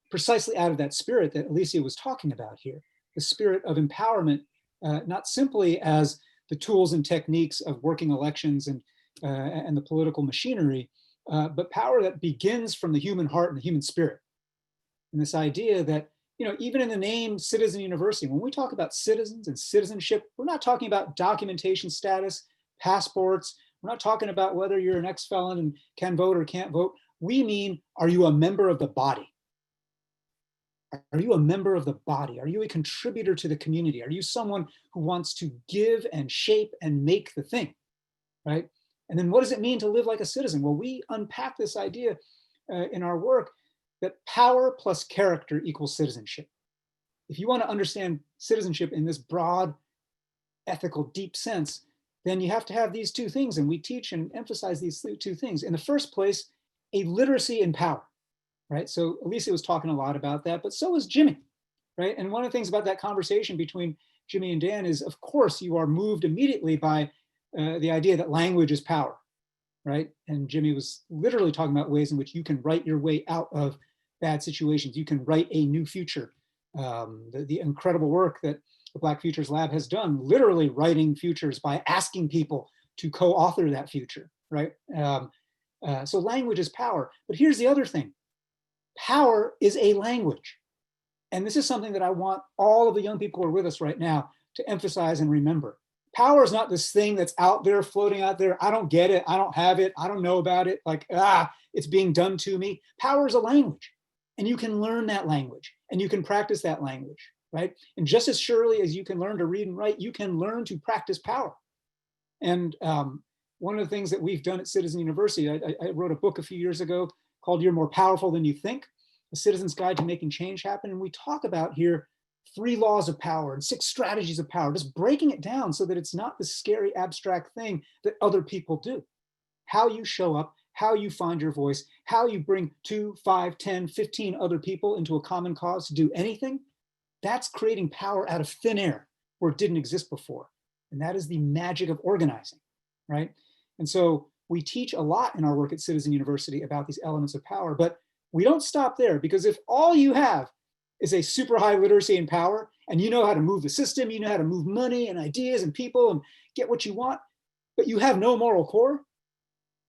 precisely out of that spirit that Alicia was talking about here, the spirit of empowerment, not simply as the tools and techniques of working elections and the political machinery, but power that begins from the human heart and the human spirit. And this idea that, even in the name Citizen University, when we talk about citizens and citizenship, we're not talking about documentation status, passports. We're not talking about whether you're an ex-felon and can vote or can't vote. We mean, are you a member of the body? Are you a member of the body? Are you a contributor to the community? Are you someone who wants to give and shape and make the thing, right? And then what does it mean to live like a citizen? Well, we unpack this idea in our work that power plus character equals citizenship. If you want to understand citizenship in this broad, ethical, deep sense, then you have to have these two things. And we teach and emphasize these two things. In the first place, a literacy in power, right? So Alicia was talking a lot about that, but so was Jimmy, right? And one of the things about that conversation between Jimmy and Dan is, of course, you are moved immediately by the idea that language is power, right? And Jimmy was literally talking about ways in which you can write your way out of bad situations. You can write a new future. The incredible work that the Black Futures Lab has done, literally writing futures by asking people to co-author that future, right? So language is power. But here's the other thing. Power is a language. And this is something that I want all of the young people who are with us right now to emphasize and remember. Power is not this thing that's out there, floating out there. I don't get it. I don't have it. I don't know about it. Like, it's being done to me. Power is a language. And you can learn that language and you can practice that language, right? And just as surely as you can learn to read and write, you can learn to practice power. And one of the things that we've done at Citizen University, I wrote a book a few years ago called You're More Powerful Than You Think, A Citizen's Guide to Making Change Happen. And we talk about here 3 laws of power and 6 strategies of power, just breaking it down so that it's not this scary abstract thing that other people do. How you show up, how you find your voice, how you bring 2, 5, 10, 15 other people into a common cause to do anything, that's creating power out of thin air where it didn't exist before. And that is the magic of organizing, right? And so we teach a lot in our work at Citizen University about these elements of power, but we don't stop there, because if all you have is a super high literacy and power, and you know how to move the system, you know how to move money and ideas and people and get what you want, but you have no moral core,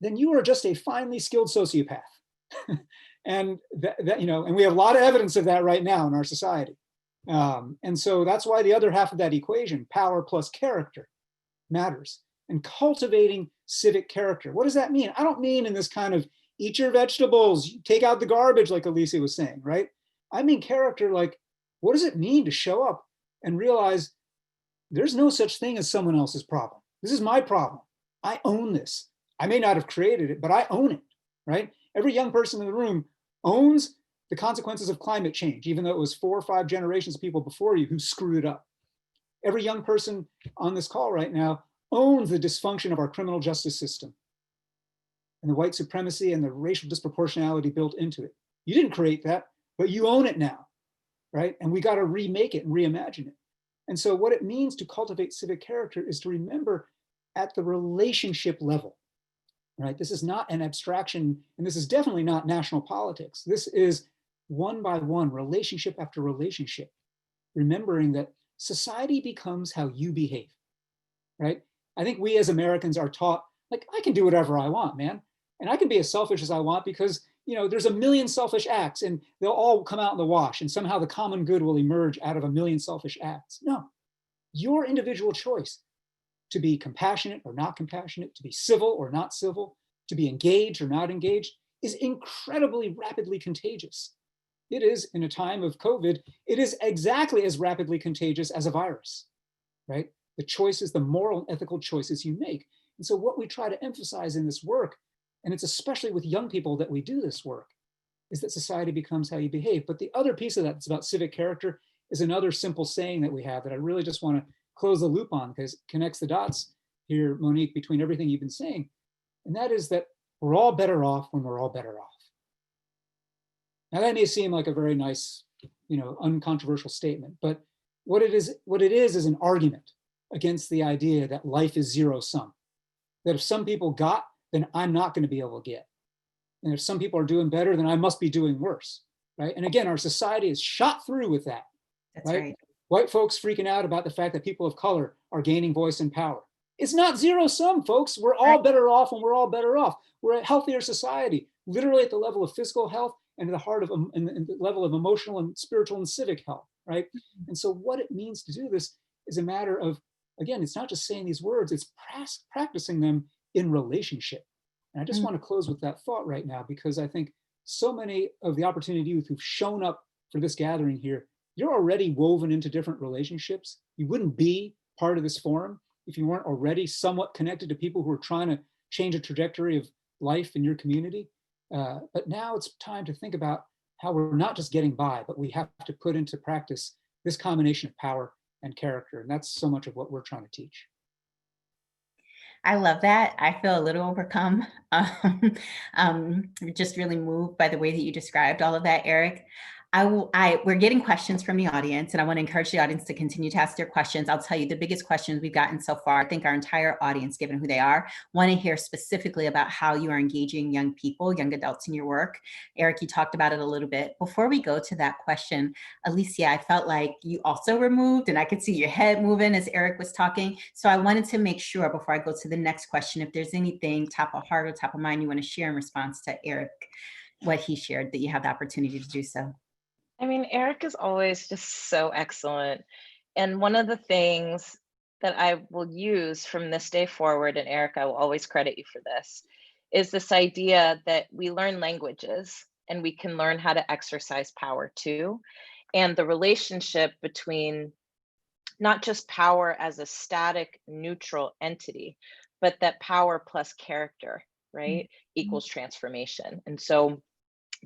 then you are just a finely skilled sociopath. And and we have a lot of evidence of that right now in our society. And so that's why the other half of that equation, power plus character, matters. And cultivating civic character. What does that mean? I don't mean in this kind of eat your vegetables, take out the garbage, like Alicia was saying, right? I mean character, like, what does it mean to show up and realize there's no such thing as someone else's problem? This is my problem. I own this. I may not have created it, but I own it, right? Every young person in the room owns the consequences of climate change, even though it was 4 or 5 generations of people before you who screwed it up. Every young person on this call right now owns the dysfunction of our criminal justice system and the white supremacy and the racial disproportionality built into it. You didn't create that, but you own it now, right? And we got to remake it and reimagine it. And so what it means to cultivate civic character is to remember at the relationship level, right? This is not an abstraction, and this is definitely not national politics. This is one by one, relationship after relationship, remembering that society becomes how you behave, right? I think we as Americans are taught, like, I can do whatever I want, man. And I can be as selfish as I want because, there's a million selfish acts and they'll all come out in the wash and somehow the common good will emerge out of a million selfish acts. No, your individual choice to be compassionate or not compassionate, to be civil or not civil, to be engaged or not engaged is incredibly rapidly contagious. It is, in a time of COVID, it is exactly as rapidly contagious as a virus, right? The choices, the moral and ethical choices you make. And so what we try to emphasize in this work, and it's especially with young people that we do this work, is that society becomes how you behave. But the other piece of that that's about civic character is another simple saying that we have that I really just want to close the loop on because it connects the dots here, Monique, between everything you've been saying. And that is that we're all better off when we're all better off. Now that may seem like a very nice, uncontroversial statement, but what it is an argument against the idea that life is zero sum. That if some people got, then I'm not going to be able to get. And if some people are doing better, then I must be doing worse, right? And again, our society is shot through with that. That's right. White folks freaking out about the fact that people of color are gaining voice and power. It's not zero sum, folks. We're all better off when we're all better off. We're a healthier society, literally at the level of physical health and the heart of and the level of emotional and spiritual and civic health, right? And so what it means to do this is a matter of, again, it's not just saying these words, it's practicing them in relationship. And I just want to close with that thought right now, because I think so many of the Opportunity Youth who've shown up for this gathering here, you're already woven into different relationships. You wouldn't be part of this forum if you weren't already somewhat connected to people who are trying to change a trajectory of life in your community. But now it's time to think about how we're not just getting by, but we have to put into practice this combination of power and character. And that's so much of what we're trying to teach. I love that. I feel a little overcome. Just really moved by the way that you described all of that, Eric. We're getting questions from the audience, and I want to encourage the audience to continue to ask their questions. I'll tell you the biggest questions we've gotten so far. I think our entire audience, given who they are, want to hear specifically about how you are engaging young people, young adults in your work. Eric, you talked about it a little bit. Before we go to that question, Alicia, I felt like you also were moved, and I could see your head moving as Eric was talking. So I wanted to make sure before I go to the next question, if there's anything top of heart or top of mind you want to share in response to Eric, what he shared, that you have the opportunity to do so. I mean, Eric is always just so excellent. And one of the things that I will use from this day forward, and Eric, I will always credit you for this, is this idea that we learn languages and we can learn how to exercise power too. And the relationship between not just power as a static, neutral entity, but that power plus character, right, equals transformation. And so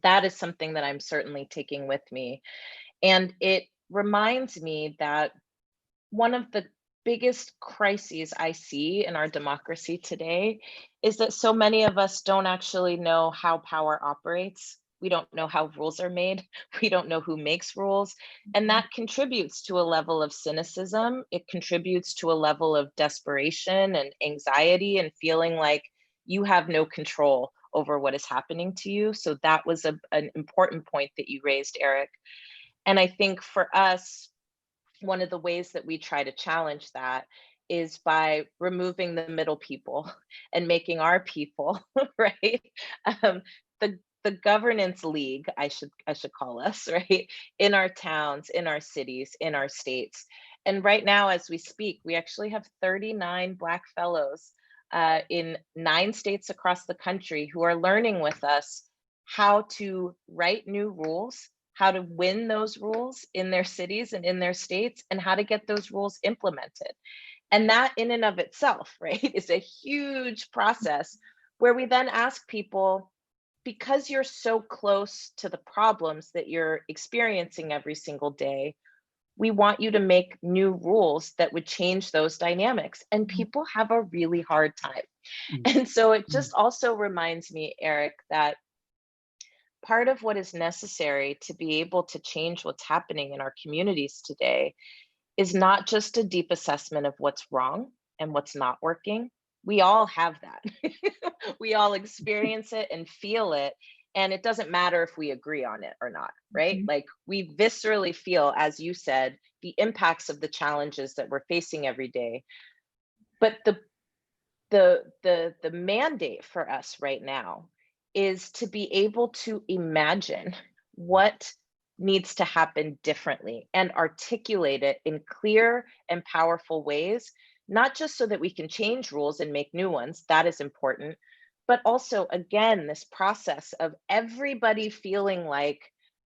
that is something that I'm certainly taking with me. And it reminds me that one of the biggest crises I see in our democracy today is that so many of us don't actually know how power operates. We don't know how rules are made. We don't know who makes rules. And that contributes to a level of cynicism. It contributes to a level of desperation and anxiety and feeling like you have no control over what is happening to you. So that was an important point that you raised, Eric. And I think for us, one of the ways that we try to challenge that is by removing the middle people and making our people, right? The governance league, I should call us, right? In our towns, in our cities, in our states. And right now, as we speak, we actually have 39 Black fellows in 9 states across the country who are learning with us how to write new rules, how to win those rules in their cities and in their states, and how to get those rules implemented. And that in and of itself, right, is a huge process where we then ask people, because you're so close to the problems that you're experiencing every single day, we want you to make new rules that would change those dynamics. And people have a really hard time. And so it just also reminds me, Eric, that part of what is necessary to be able to change what's happening in our communities today is not just a deep assessment of what's wrong and what's not working. We all have that. We all experience it and feel it. And it doesn't matter if we agree on it or not, right? Like we viscerally feel, as you said, the impacts of the challenges that we're facing every day. But the mandate for us right now is to be able to imagine what needs to happen differently and articulate it in clear and powerful ways, not just so that we can change rules and make new ones, that is important, but also, again, this process of everybody feeling like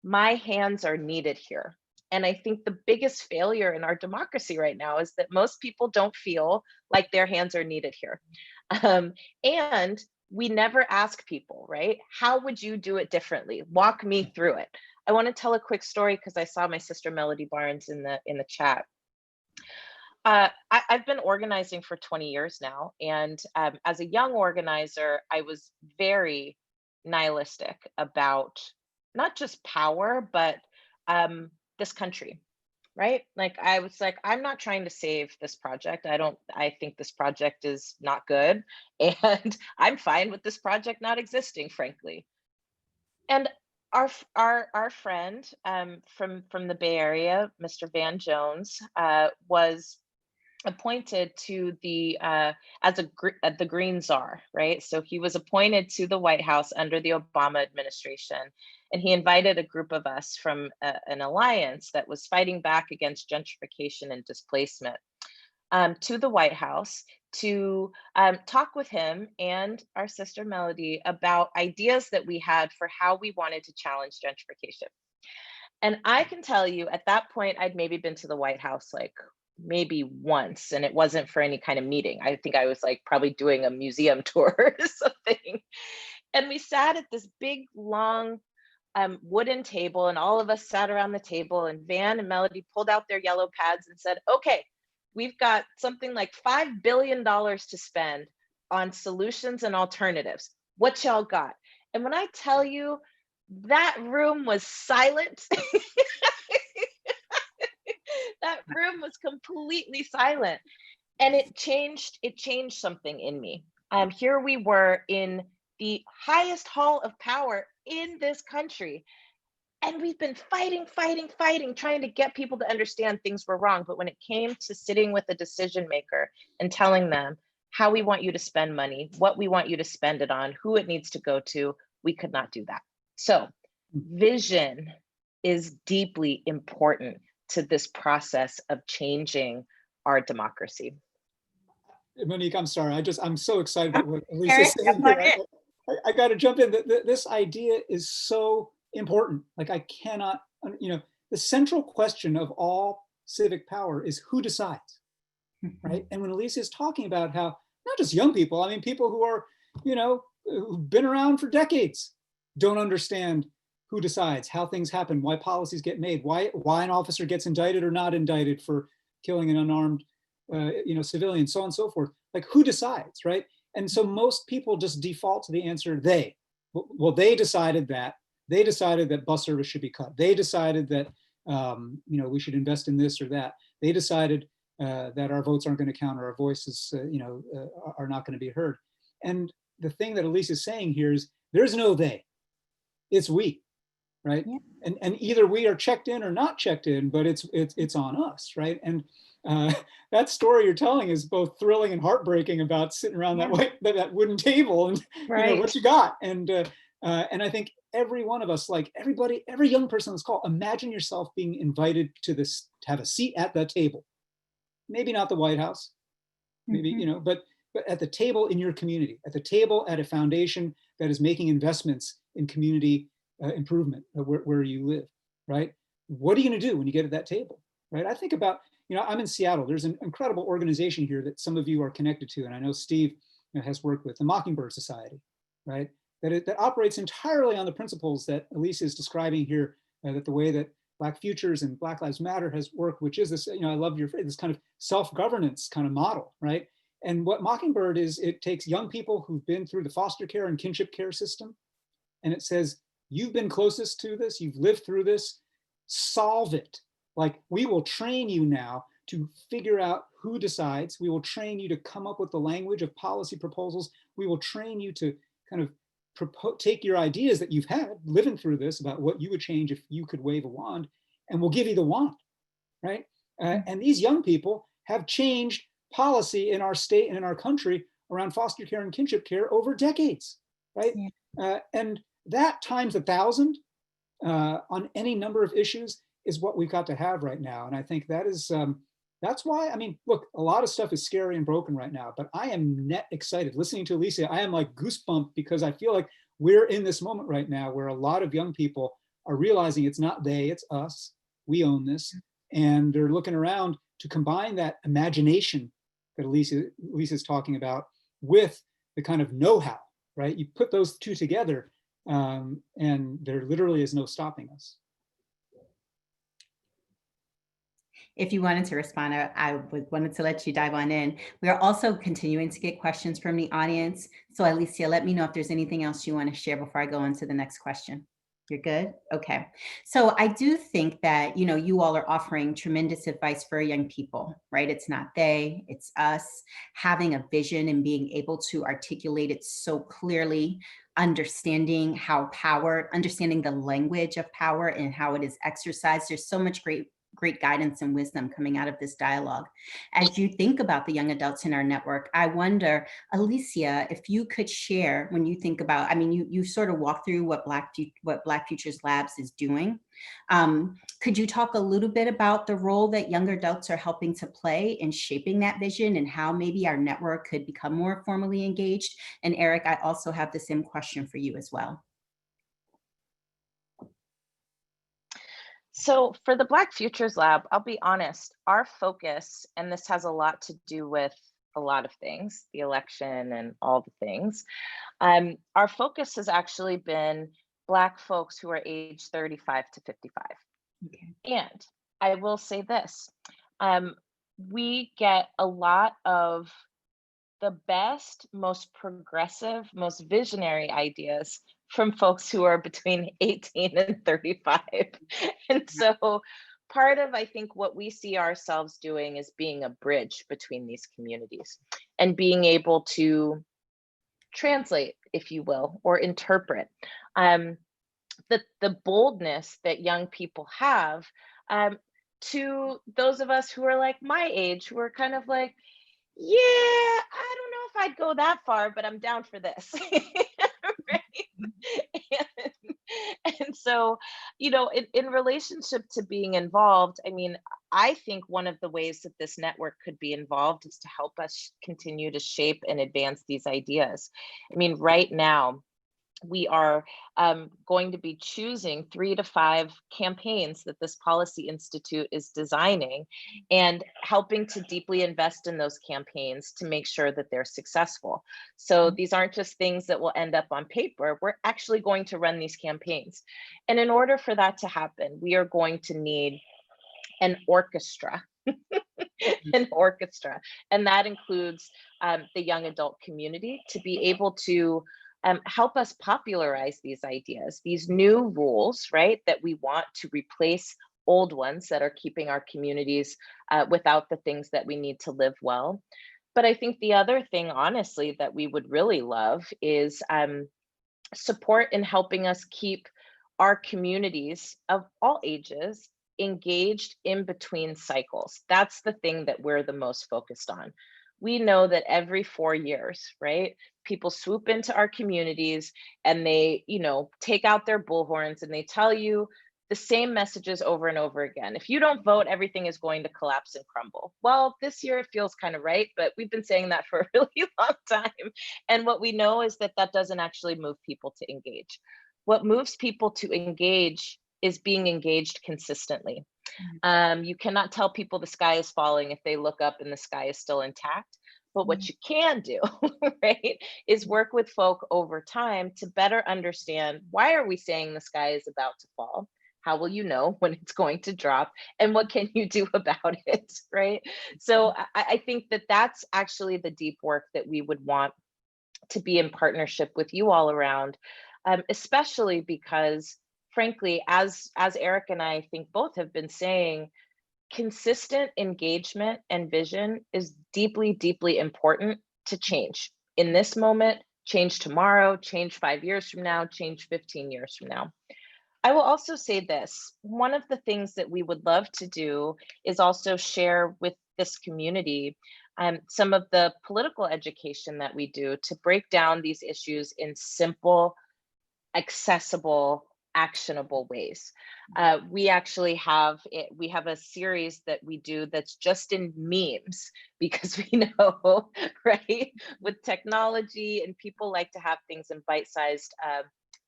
my hands are needed here. And I think the biggest failure in our democracy right now is that most people don't feel like their hands are needed here. And we never ask people, right? How would you do it differently? Walk me through it. I want to tell a quick story because I saw my sister Melody Barnes in the chat. I've been organizing for 20 years now. And as a young organizer, I was very nihilistic about not just power, but this country, right? Like I was like, I'm not trying to save this project. I think this project is not good. And I'm fine with this project not existing, frankly. And our friend from the Bay Area, Mr. Van Jones, was appointed to the the Green Czar, right? So he was appointed to the White House under the Obama administration, and he invited a group of us from an alliance that was fighting back against gentrification and displacement to the White House to talk with him and our sister Melody about ideas that we had for how we wanted to challenge gentrification. And I can tell you at that point, I'd maybe been to the White House like maybe once, and it wasn't for any kind of meeting. I think I was like probably doing a museum tour or something. And we sat at this big, long wooden table, and all of us sat around the table, and Van and Melody pulled out their yellow pads and said, okay, we've got something like $5 billion to spend on solutions and alternatives. What y'all got? And when I tell you, that room was silent. That room was completely silent. And it changed something in me. Here we were in the highest hall of power in this country. And we've been fighting, trying to get people to understand things were wrong. But when it came to sitting with a decision maker and telling them how we want you to spend money, what we want you to spend it on, who it needs to go to, we could not do that. So vision is deeply important to this process of changing our democracy. Monique, I'm sorry. I'm so excited about what Alicia's saying here. I got to jump in. This idea is so important. Like I cannot, the central question of all civic power is who decides, right? And when Alicia is talking about how not just young people, I mean, people who are, who've been around for decades don't understand who decides, how things happen, why policies get made, why an officer gets indicted or not indicted for killing an unarmed, civilian, so on and so forth. Like who decides, right? And so most people just default to the answer they. Well, they decided that. They decided that bus service should be cut. They decided that we should invest in this or that. They decided that our votes aren't going to count or our voices, are not going to be heard. And the thing that Alicia is saying here is there's no they, it's we, right? Yeah. And either we are checked in or not checked in, but it's on us, right? And that story you're telling is both thrilling and heartbreaking about sitting around that wooden table and right. What you got. And I think every one of us, like every young person on this call, imagine yourself being invited to have a seat at the table. Maybe not the White House, maybe, but at the table in your community, at the table at a foundation that is making investments in community improvement where you live, right? What are you going to do when you get at that table, right? I think about, I'm in Seattle. There's an incredible organization here that some of you are connected to, and I know Steve has worked with, the Mockingbird Society, right? That operates entirely on the principles that Alicia is describing here, that the way that Black Futures and Black Lives Matter has worked, which is this, I love your phrase, this kind of self-governance kind of model, right? And what Mockingbird is, it takes young people who've been through the foster care and kinship care system, and it says, you've been closest to this, you've lived through this, solve it. Like, we will train you now to figure out who decides. We will train you to come up with the language of policy proposals. We will train you to kind of take your ideas that you've had living through this about what you would change if you could wave a wand, and we'll give you the wand, right? And these young people have changed policy in our state and in our country around foster care and kinship care over decades, right? Yeah. And that times 1,000 on any number of issues is what we've got to have right now. And I think that is, that's why, I mean, look, a lot of stuff is scary and broken right now, but I am net excited. Listening to Alicia, I am like goosebump because I feel like we're in this moment right now where a lot of young people are realizing it's not they, it's us. We own this. And they're looking around to combine that imagination that Alicia's talking about with the kind of know-how, right? You put those two together and there literally is no stopping us. If you wanted to respond, I wanted to let you dive on in. We are also continuing to get questions from the audience. So Alicia, let me know if there's anything else you want to share before I go on to the next question. You're good? Okay. So I do think that, you all are offering tremendous advice for young people, right? It's not they, it's us. Having a vision and being able to articulate it so clearly, understanding understanding the language of power and how it is exercised. There's so much great guidance and wisdom coming out of this dialogue. As you think about the young adults in our network, I wonder, Alicia, if you could share, when you think about, I mean, you sort of walk through what Black Futures Labs is doing. Could you talk a little bit about the role that young adults are helping to play in shaping that vision and how maybe our network could become more formally engaged? And Eric, I also have the same question for you as well. So for the Black Futures Lab, I'll be honest, our focus, and this has a lot to do with a lot of things, the election and all the things, our focus has actually been Black folks who are age 35 to 55. Okay. And I will say this, we get a lot of the best, most progressive, most visionary ideas from folks who are between 18 and 35. And so part of, I think, what we see ourselves doing is being a bridge between these communities and being able to translate, if you will, or interpret the boldness that young people have to those of us who are like my age, who are kind of like, yeah, I don't know if I'd go that far, but I'm down for this. Right? And so, in relationship to being involved, I mean, I think one of the ways that this network could be involved is to help us continue to shape and advance these ideas. I mean, right now, we are going to be choosing 3 to 5 campaigns that this Policy Institute is designing and helping to deeply invest in those campaigns to make sure that they're successful. So these aren't just things that will end up on paper. We're actually going to run these campaigns. And in order for that to happen, we are going to need an orchestra. An orchestra. And that includes the young adult community to be able to help us popularize these ideas, these new rules, right, that we want to replace old ones that are keeping our communities without the things that we need to live well. But I think the other thing, honestly, that we would really love is support in helping us keep our communities of all ages engaged in between cycles. That's the thing that we're the most focused on. We know that every 4 years, right, people swoop into our communities and they, take out their bullhorns and they tell you the same messages over and over again. If you don't vote, everything is going to collapse and crumble. Well, this year it feels kind of right, but we've been saying that for a really long time. And what we know is that that doesn't actually move people to engage. What moves people to engage is being engaged consistently. You cannot tell people the sky is falling if they look up and the sky is still intact. But what you can do, right, is work with folk over time to better understand, why are we saying the sky is about to fall? How will you know when it's going to drop? And what can you do about it, right? So I think that that's actually the deep work that we would want to be in partnership with you all around, especially because, frankly, as Eric and I think both have been saying, consistent engagement and vision is deeply, deeply important to change in this moment, change tomorrow, change 5 years from now, change 15 years from now. I will also say this, one of the things that we would love to do is also share with this community some of the political education that we do to break down these issues in simple, accessible, actionable ways. We actually have a series that we do that's just in memes, because we know, right, with technology and people like to have things in bite-sized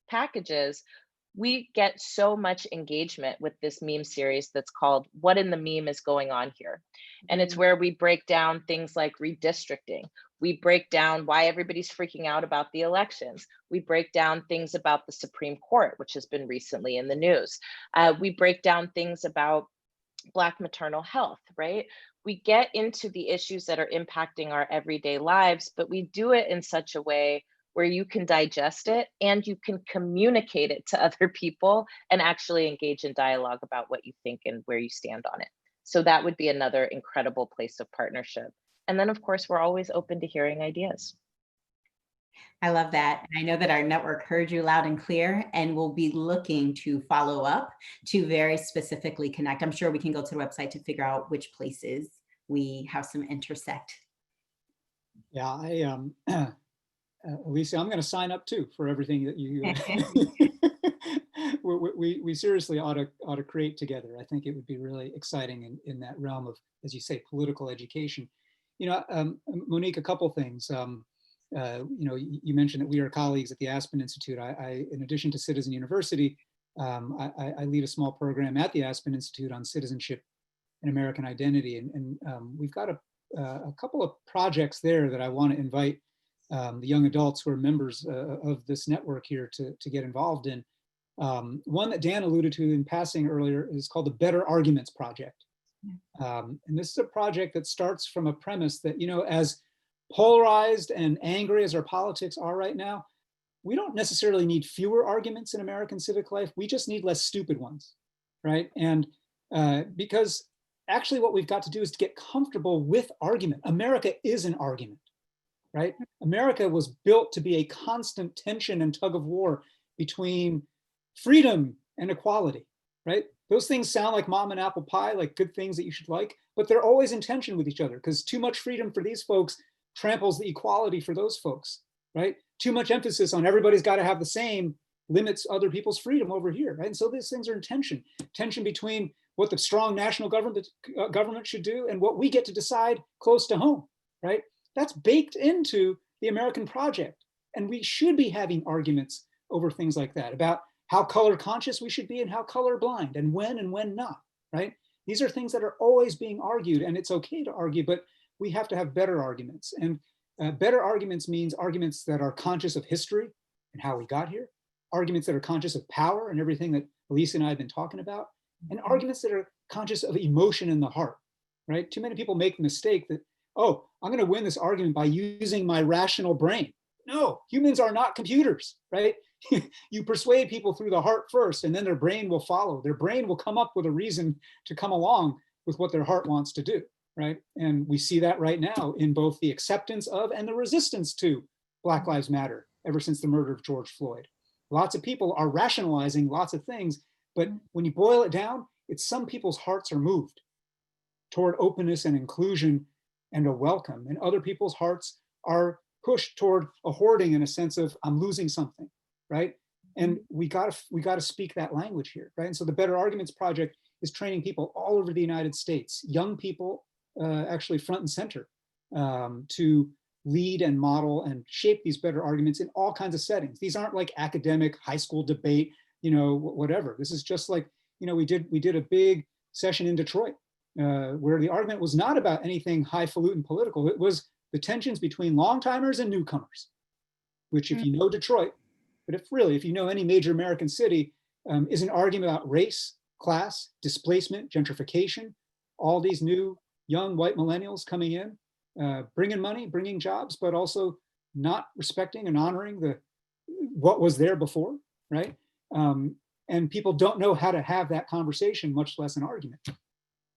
packages. We get so much engagement with this meme series that's called What in the Meme is Going On Here? And it's where we break down things like redistricting. We break down why everybody's freaking out about the elections. We break down things about the Supreme Court, which has been recently in the news. We break down things about Black maternal health, right? We get into the issues that are impacting our everyday lives, but we do it in such a way where you can digest it and you can communicate it to other people and actually engage in dialogue about what you think and where you stand on it. So that would be another incredible place of partnership. And then, of course, we're always open to hearing ideas. I love that. And I know that our network heard you loud and clear and will be looking to follow up to very specifically connect. I'm sure we can go to the website to figure out which places we have some intersect. Yeah, Alicia, I'm going to sign up too for everything that you. We seriously ought to create together. I think it would be really exciting in that realm of, as you say, political education. Monique, a couple things. You mentioned that we are colleagues at the Aspen Institute. I in addition to Citizen University, I lead a small program at the Aspen Institute on citizenship and American identity, and we've got a couple of projects there that I want to invite the young adults who are members of this network here to get involved in. One that Dan alluded to in passing earlier is called the Better Arguments Project. And this is a project that starts from a premise that, as polarized and angry as our politics are right now, we don't necessarily need fewer arguments in American civic life. We just need less stupid ones, right? And because actually what we've got to do is to get comfortable with argument. America is an argument, right? America was built to be a constant tension and tug of war between freedom and equality, right? Those things sound like mom and apple pie, like good things that you should like, but they're always in tension with each other because too much freedom for these folks tramples the equality for those folks, right? Too much emphasis on everybody's got to have the same limits other people's freedom over here, right? And so these things are in tension between what the strong national government should do and what we get to decide close to home, right? That's baked into the American project. And we should be having arguments over things like that, about how color conscious we should be and how color blind and when not, right? These are things that are always being argued, and it's okay to argue, but we have to have better arguments. And better arguments means arguments that are conscious of history and how we got here, arguments that are conscious of power and everything that Alicia and I have been talking about, and arguments that are conscious of emotion in the heart, right? Too many people make the mistake that, oh, I'm going to win this argument by using my rational brain. No, humans are not computers, right? You persuade people through the heart first, and then their brain will follow. Their brain will come up with a reason to come along with what their heart wants to do, right? And we see that right now in both the acceptance of and the resistance to Black Lives Matter ever since the murder of George Floyd. Lots of people are rationalizing lots of things, but when you boil it down, it's some people's hearts are moved toward openness and inclusion and a welcome, and other people's hearts are pushed toward a hoarding in a sense of I'm losing something, right? And we gotta speak that language here, right? And so the Better Arguments Project is training people all over the United States, young people actually front and center, to lead and model and shape these better arguments in all kinds of settings. These aren't like academic high school debate, whatever. This is just like, we did a big session in Detroit where the argument was not about anything highfalutin political. It was the tensions between longtimers and newcomers, which if you know Detroit, but if you know any major American city, is an argument about race, class, displacement, gentrification, all these new young white millennials coming in, bringing money, bringing jobs, but also not respecting and honoring what was there before, right? And people don't know how to have that conversation, much less an argument.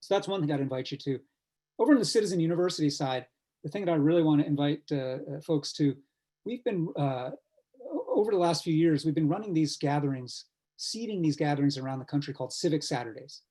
So that's one thing I'd invite you to. Over on the Citizen University side, the thing that I really want to invite folks to, we've been, over the last few years, we've been running these gatherings, seeding these gatherings around the country called Civic Saturdays.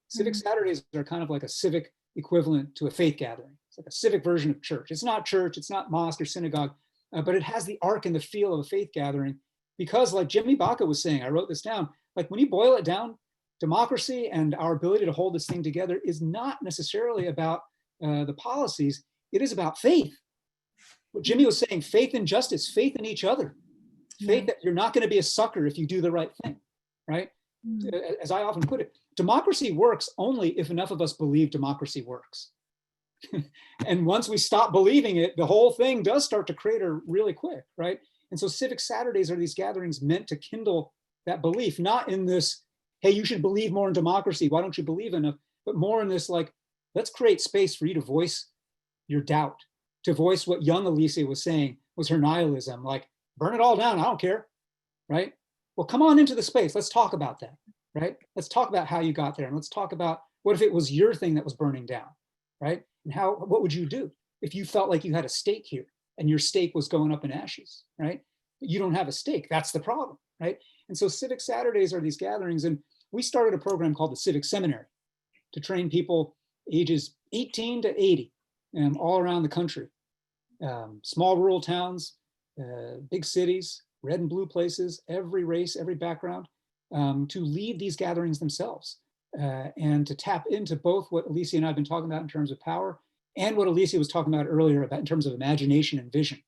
Civic Saturdays are kind of like a civic equivalent to a faith gathering. It's like a civic version of church. It's not church, it's not mosque or synagogue, but it has the arc and the feel of a faith gathering because, like Jimmy Baca was saying, I wrote this down, like when you boil it down, democracy and our ability to hold this thing together is not necessarily about the policies, it is about faith. What Jimmy was saying, faith in justice, faith in each other, faith that you're not going to be a sucker if you do the right thing, right? As I often put it, democracy works only if enough of us believe democracy works. And once we stop believing it, the whole thing does start to crater really quick, right? And so Civic Saturdays are these gatherings meant to kindle that belief, not in this, hey, you should believe more in democracy, why don't you believe enough, but more in this like, let's create space for you to voice your doubt, to voice what young Alicia was saying was her nihilism, like burn it all down, I don't care, right? Well, come on into the space. Let's talk about that, right? Let's talk about how you got there. And let's talk about what if it was your thing that was burning down, right? And what would you do if you felt like you had a stake here and your stake was going up in ashes, right? But you don't have a stake. That's the problem, right? And so Civic Saturdays are these gatherings. And we started a program called the Civic Seminary to train people ages 18 to 80 all around the country. Small rural towns, big cities, red and blue places, every race, every background, to lead these gatherings themselves and to tap into both what Alicia and I have been talking about in terms of power and what Alicia was talking about earlier about in terms of imagination and vision,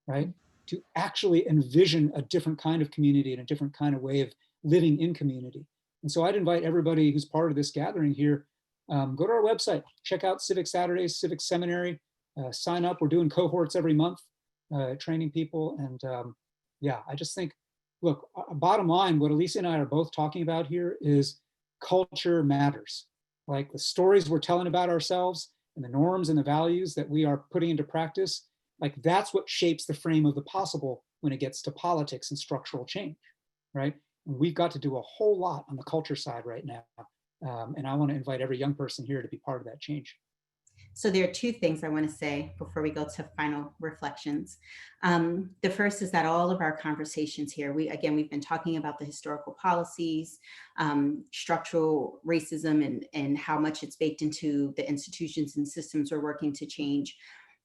right? To actually envision a different kind of community and a different kind of way of living in community. And so I'd invite everybody who's part of this gathering here, go to our website, check out Civic Saturdays, Civic Seminary, sign up. We're doing cohorts every month, training people. And yeah, I just think, look, bottom line, what Alicia and I are both talking about here is culture matters. Like the stories we're telling about ourselves and the norms and the values that we are putting into practice, like that's what shapes the frame of the possible when it gets to politics and structural change, right? And we've got to do a whole lot on the culture side right now. And I want to invite every young person here to be part of that change. So there are two things I want to say before we go to final reflections. The first is that all of our conversations here, we've been talking about the historical policies, structural racism and how much it's baked into the institutions and systems we're working to change.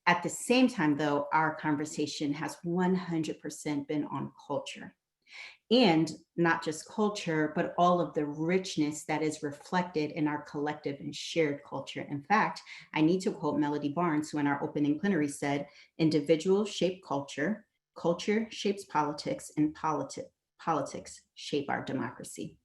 At the same time, though, our conversation has 100% been on culture. And not just culture, but all of the richness that is reflected in our collective and shared culture. In fact, I need to quote Melody Barnes, who in our opening plenary said, individuals shape culture, culture shapes politics, and politics shape our democracy.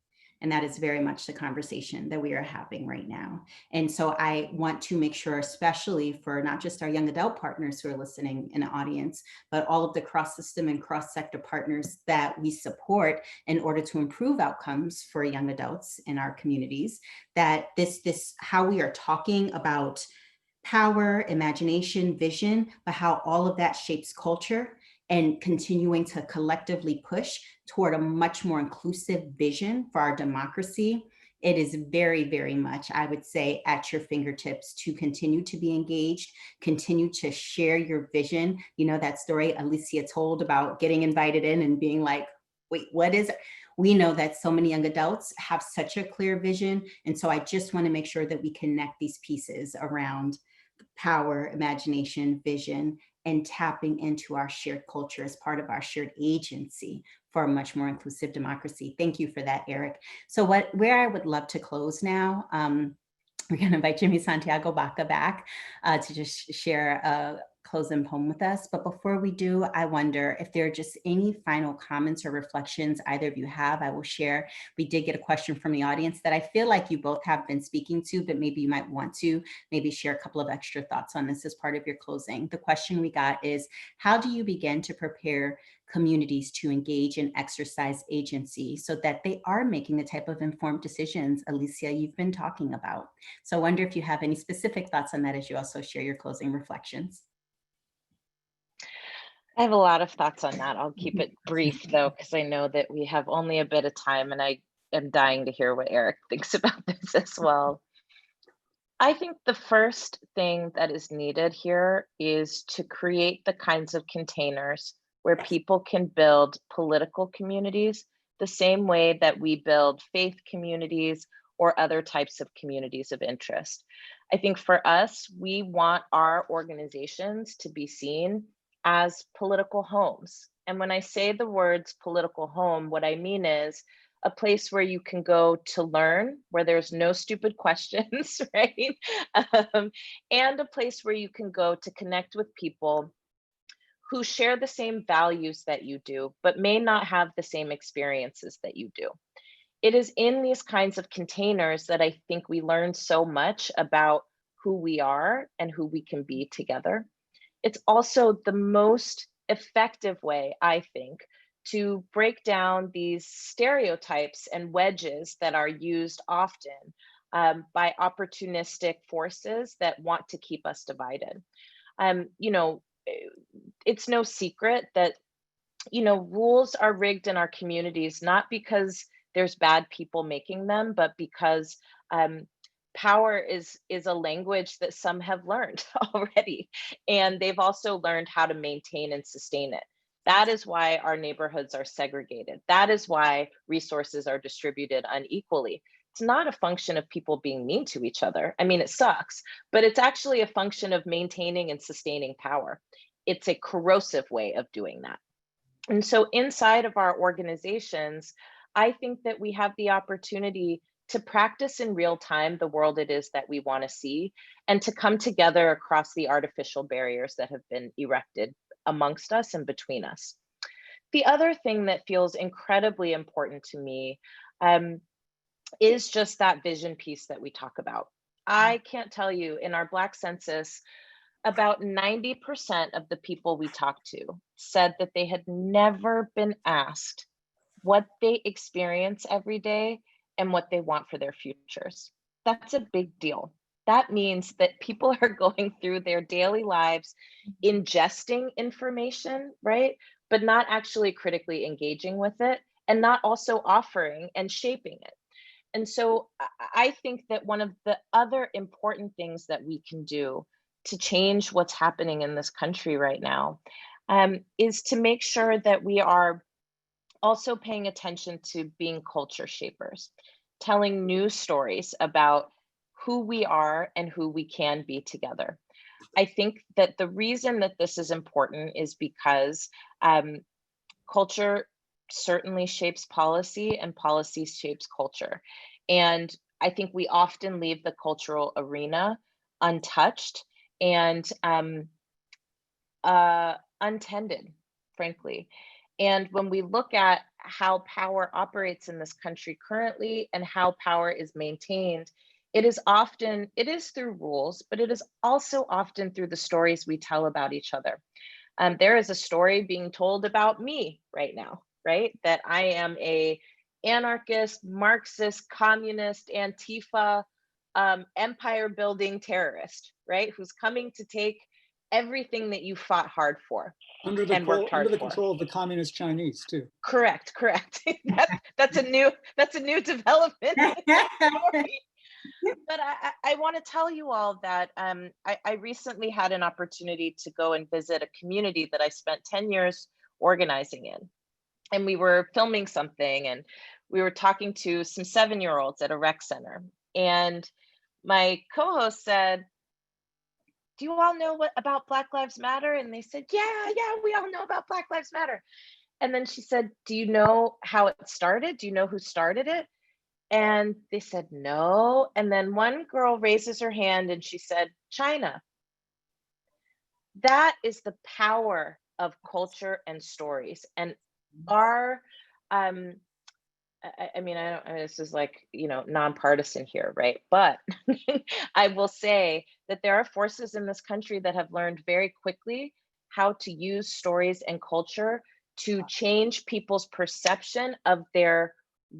And that is very much the conversation that we are having right now. And so I want to make sure, especially for not just our young adult partners who are listening in the audience, but all of the cross-system and cross-sector partners that we support in order to improve outcomes for young adults in our communities, that this how we are talking about power, imagination, vision, but how all of that shapes culture and continuing to collectively push toward a much more inclusive vision for our democracy. It is very, very much, I would say, at your fingertips to continue to be engaged, continue to share your vision. You know, that story Alicia told about getting invited in and being like, wait, what is it? We know that so many young adults have such a clear vision. And so I just want to make sure that we connect these pieces around power, imagination, vision, and tapping into our shared culture as part of our shared agency for a much more inclusive democracy. Thank you for that, Eric. So where I would love to close now, we're going to invite Jimmy Santiago Baca back to just share a closing poem with us. But before we do, I wonder if there are just any final comments or reflections either of you have. I will share. We did get a question from the audience that I feel like you both have been speaking to, but maybe you might want to maybe share a couple of extra thoughts on this as part of your closing. The question we got is, how do you begin to prepare communities to engage and exercise agency so that they are making the type of informed decisions, Alicia, you've been talking about? So I wonder if you have any specific thoughts on that as you also share your closing reflections. I have a lot of thoughts on that. I'll keep it brief though, because I know that we have only a bit of time and I am dying to hear what Eric thinks about this as well. I think the first thing that is needed here is to create the kinds of containers where people can build political communities the same way that we build faith communities or other types of communities of interest. I think for us, we want our organizations to be seen as political homes. And when I say the words political home, what I mean is a place where you can go to learn, where there's no stupid questions, right? And a place where you can go to connect with people who share the same values that you do, but may not have the same experiences that you do. It is in these kinds of containers that I think we learn so much about who we are and who we can be together. It's also the most effective way, I think, to break down these stereotypes and wedges that are used often by opportunistic forces that want to keep us divided. You know, it's no secret that rules are rigged in our communities, not because there's bad people making them, but because power is a language that some have learned already, and they've also learned how to maintain and sustain it. That is why our neighborhoods are segregated. That is why resources are distributed unequally. It's not a function of people being mean to each other. I mean, it sucks, but it's actually a function of maintaining and sustaining power. It's a corrosive way of doing that. And so inside of our organizations, I think that we have the opportunity to practice in real time the world it is that we want to see, and to come together across the artificial barriers that have been erected amongst us and between us. The other thing that feels incredibly important to me is just that vision piece that we talk about. I can't tell you, in our Black census, about 90% of the people we talked to said that they had never been asked what they experience every day and what they want for their futures. That's a big deal. That means that people are going through their daily lives ingesting information, right? But not actually critically engaging with it, and not also offering and shaping it. And so I think that one of the other important things that we can do to change what's happening in this country right now is to make sure that we are also paying attention to being culture shapers, telling new stories about who we are and who we can be together. I think that the reason that this is important is because culture certainly shapes policy, and policy shapes culture. And I think we often leave the cultural arena untouched and untended, frankly. And when we look at how power operates in this country currently and how power is maintained, it is through rules, but it is also often through the stories we tell about each other. There is a story being told about me right now, right? That I am a anarchist, Marxist, communist, Antifa, empire building terrorist, right? Who's coming to take everything that you fought hard for and worked hard under the for. control of the communist Chinese too. Correct. That's a new development story. But I want to tell you all that I recently had an opportunity to go and visit a community that I spent 10 years organizing in. And we were filming something, and we were talking to some 7-year-olds at a rec center. And my co-host said, "Do you all know about Black Lives Matter?" And they said, yeah, we all know about Black Lives Matter. And then she said, "Do you know how it started? Do you know who started it?" And they said, "No." And then one girl raises her hand and she said, "China." That is the power of culture and stories. And our, I mean, I don't, this is like, nonpartisan here, right? But I will say that there are forces in this country that have learned very quickly how to use stories and culture to change people's perception of their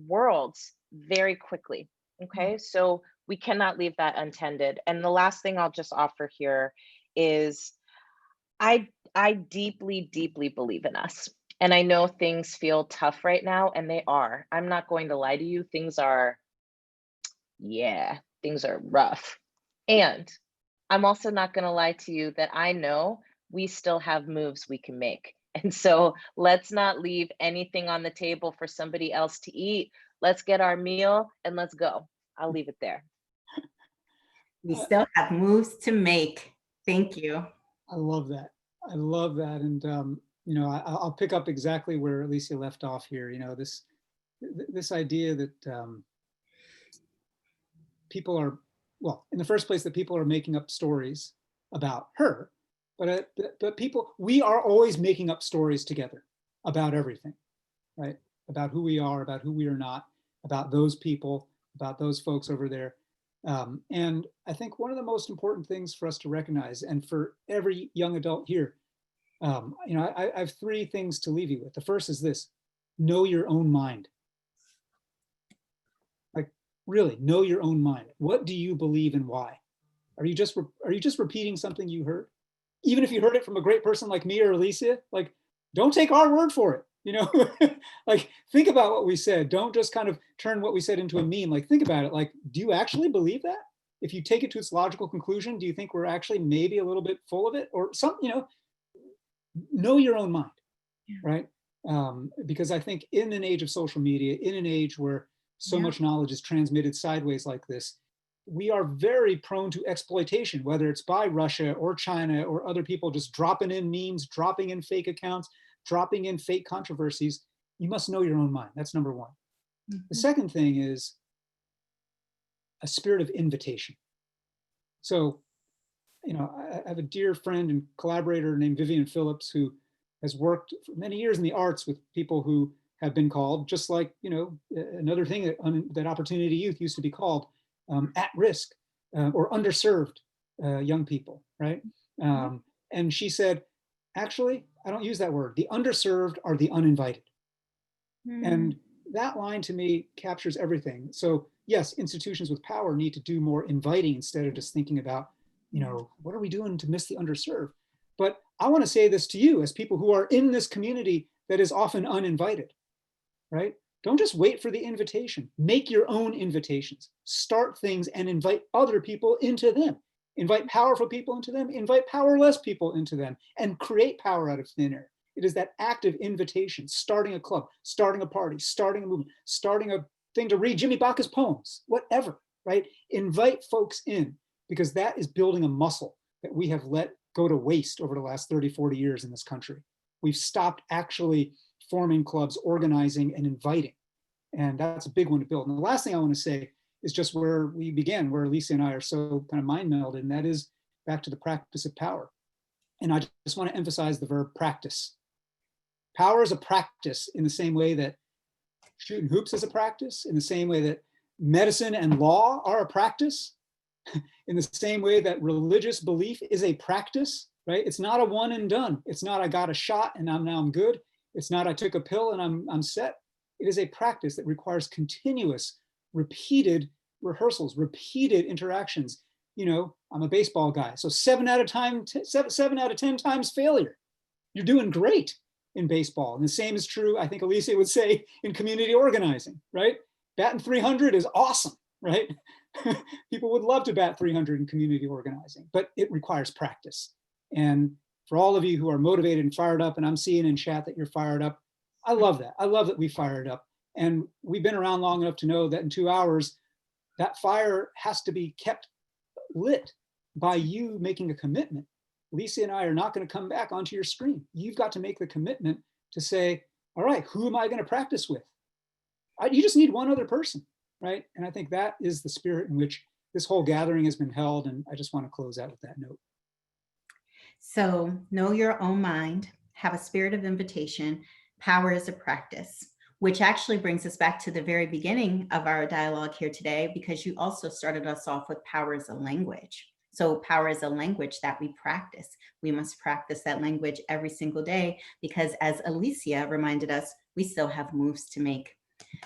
worlds very quickly. Okay, so we cannot leave that untended. And the last thing I'll just offer here is I deeply, deeply believe in us. And I know things feel tough right now, and they are. I'm not going to lie to you. Things are rough. And I'm also not going to lie to you that I know we still have moves we can make. And so let's not leave anything on the table for somebody else to eat. Let's get our meal and let's go. I'll leave it there. We still have moves to make. Thank you. I love that. I love that. And, I'll pick up exactly where Alicia left off here. This idea that people are, well, in the first place, that people are making up stories about her, but we are always making up stories together about everything, right? About who we are, about who we are not, about those people, about those folks over there. And I think one of the most important things for us to recognize, and for every young adult here, I have 3 things to leave you with. The first is this: know your own mind. Like, really, know your own mind. What do you believe and why? Are you just repeating something you heard? Even if you heard it from a great person like me or Alicia, like, don't take our word for it. You know, like think about what we said. Don't just kind of turn what we said into a meme. Like think about it. Like, do you actually believe that? If you take it to its logical conclusion, do you think we're actually maybe a little bit full of it or some, you know your own mind, right? Because I think in an age of social media, in an age where so much knowledge is transmitted sideways like this, we are very prone to exploitation, whether it's by Russia or China or other people just dropping in memes, dropping in fake accounts, dropping in fake controversies. You must know your own mind. That's number one. The second thing is a spirit of invitation. So, you know, I have a dear friend and collaborator named Vivian Phillips who has worked for many years in the arts with people who have been called, just like, you know, another thing that Opportunity Youth used to be called, at risk or underserved young people, right? And she said, actually, I don't use that word. The underserved are the uninvited. And that line to me captures everything. So yes, institutions with power need to do more inviting instead of just thinking about, you know, what are we doing to miss the underserved? But I want to say this to you as people who are in this community that is often uninvited, right? Don't just wait for the invitation. Make your own invitations. Start things and invite other people into them. Invite powerful people into them. Invite powerless people into them and create power out of thin air. It is that active invitation, starting a club, starting a party, starting a movement, starting a thing to read Jimmy Baca's poems, whatever, right? Invite folks in because that is building a muscle that we have let go to waste over the last 30, 40 years in this country. We've stopped actually forming clubs, organizing and inviting. And that's a big one to build. And the last thing I want to say is just where we began, where Alicia and I are so kind of mind melded, and that is back to the practice of power. And I just want to emphasize the verb practice. Power is a practice in the same way that shooting hoops is a practice, in the same way that medicine and law are a practice, in the same way that religious belief is a practice, right? It's not a one and done. It's not I got a shot and now I'm good. It's not I took a pill and I'm set. It is a practice that requires continuous, repeated rehearsals, repeated interactions. You know, I'm a baseball guy, so 7 out of 10 times failure. You're doing great in baseball. And the same is true, I think Alicia would say, in community organizing, right? Batting 300 is awesome, right? People would love to bat 300 in community organizing, but it requires practice. And for all of you who are motivated and fired up, and I'm seeing in chat that you're fired up, I love that. I love that we fired up. And we've been around long enough to know that in 2 hours, that fire has to be kept lit by you making a commitment. Lisa and I are not going to come back onto your screen. You've got to make the commitment to say, all right, who am I going to practice with? You just need one other person, right? And I think that is the spirit in which this whole gathering has been held. And I just want to close out with that note. So know your own mind, have a spirit of invitation. Power is a practice, which actually brings us back to the very beginning of our dialogue here today, because you also started us off with power as a language. So power is a language that we practice. We must practice that language every single day because, as Alicia reminded us, we still have moves to make.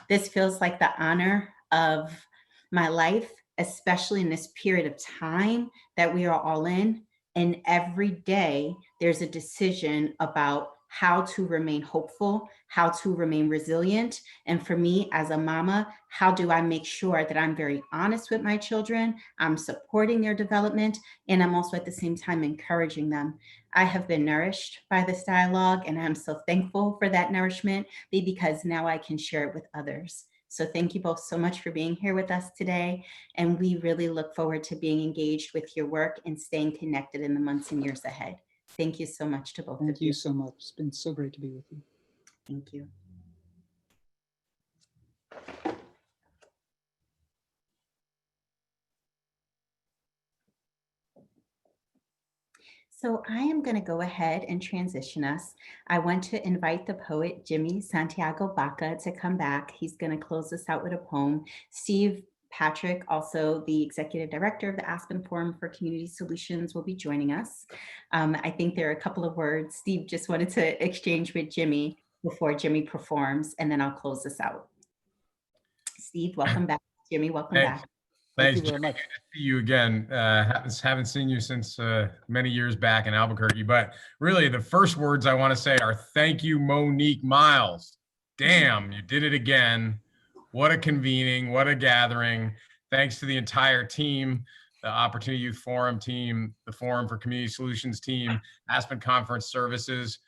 This feels like the honor of my life, especially in this period of time that we are all in. And every day there's a decision about how to remain hopeful, how to remain resilient. And for me as a mama, how do I make sure that I'm very honest with my children, I'm supporting their development, and I'm also at the same time encouraging them. I have been nourished by this dialogue, and I'm so thankful for that nourishment because now I can share it with others. So thank you both so much for being here with us today. And we really look forward to being engaged with your work and staying connected in the months and years ahead. Thank you so much to both of you. Thank you so much. It's been so great to be with you. Thank you. So I am going to go ahead and transition us. I want to invite the poet Jimmy Santiago Baca to come back. He's going to close us out with a poem. Steve Patrick, also the executive director of the Aspen Forum for Community Solutions, will be joining us. I think there are a couple of words Steve just wanted to exchange with Jimmy before Jimmy performs, and then I'll close this out. Steve, welcome back. Jimmy, welcome back. Thank Thanks, you very Jimmy. much. Good to see you again. Haven't seen you since many years back in Albuquerque. But really, the first words I want to say are thank you, Monique Miles. Damn, you did it again. What a convening, what a gathering. Thanks to the entire team, the Opportunity Youth Forum team, the Forum for Community Solutions team, Aspen Conference Services.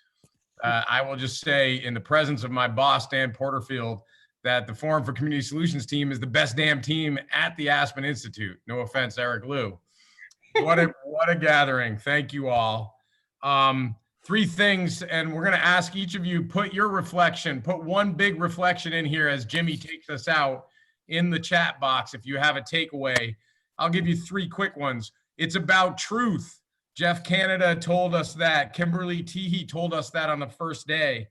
I will just say, in the presence of my boss, Dan Porterfield, that the Forum for Community Solutions team is the best damn team at the Aspen Institute. No offense, Eric Liu. What a gathering. Thank you all. Three things, and we're going to ask each of you, put your reflection, put one big reflection in here as Jimmy takes us out in the chat box if you have a takeaway. I'll give you three quick ones. It's about truth. Jeff Canada told us that. Kimberly Teehee told us that on the first day.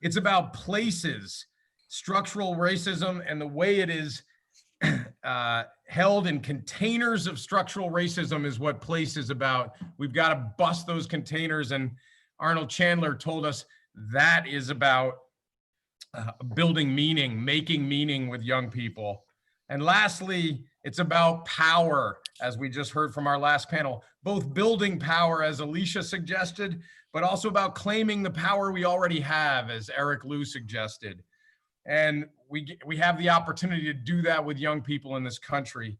It's about places. Structural racism and the way it is held in containers of structural racism is what place is about. We've got to bust those containers. And Arnold Chandler told us that is about building meaning, making meaning with young people. And lastly, it's about power, as we just heard from our last panel, both building power, as Alicia suggested, but also about claiming the power we already have, as Eric Liu suggested. And we have the opportunity to do that with young people in this country.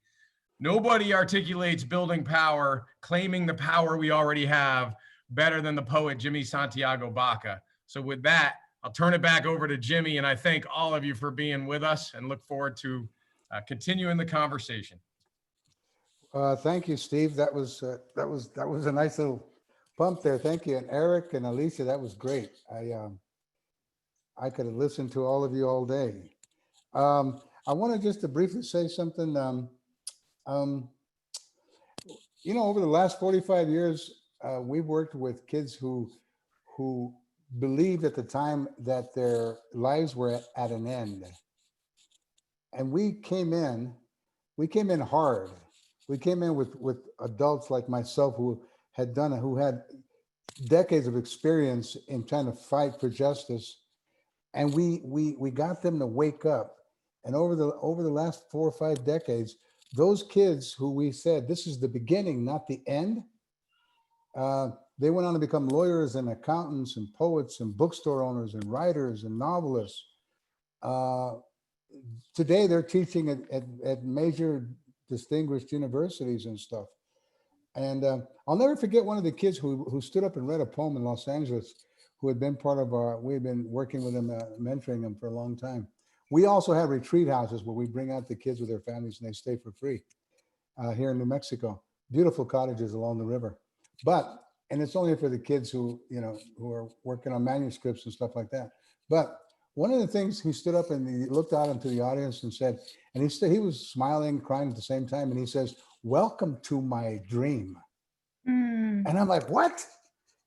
Nobody articulates building power, claiming the power we already have better than the poet Jimmy Santiago Baca. So with that, I'll turn it back over to Jimmy, and I thank all of you for being with us and look forward to continuing the conversation. Thank you, Steve. That was a nice little pump there. Thank you. And Eric and Alicia, that was great. I could have listened to all of you all day. I wanted just to briefly say something. You know, over the last 45 years, we've worked with kids who believed at the time that their lives were at an end. And we came in hard. We came in with adults like myself who had decades of experience in trying to fight for justice. And we got them to wake up. And over the last 4 or 5 decades, those kids who we said, this is the beginning, not the end, they went on to become lawyers and accountants and poets and bookstore owners and writers and novelists. Today, they're teaching at major distinguished universities and stuff. And I'll never forget one of the kids who stood up and read a poem in Los Angeles, who had been part of we've been working with him, mentoring him for a long time. We also have retreat houses where we bring out the kids with their families and they stay for free here in New Mexico. Beautiful cottages along the river. And it's only for the kids who are working on manuscripts and stuff like that. But one of the things, he stood up and he looked out into the audience and said, and he was smiling, crying at the same time. And he says, "Welcome to my dream." And I'm like, what?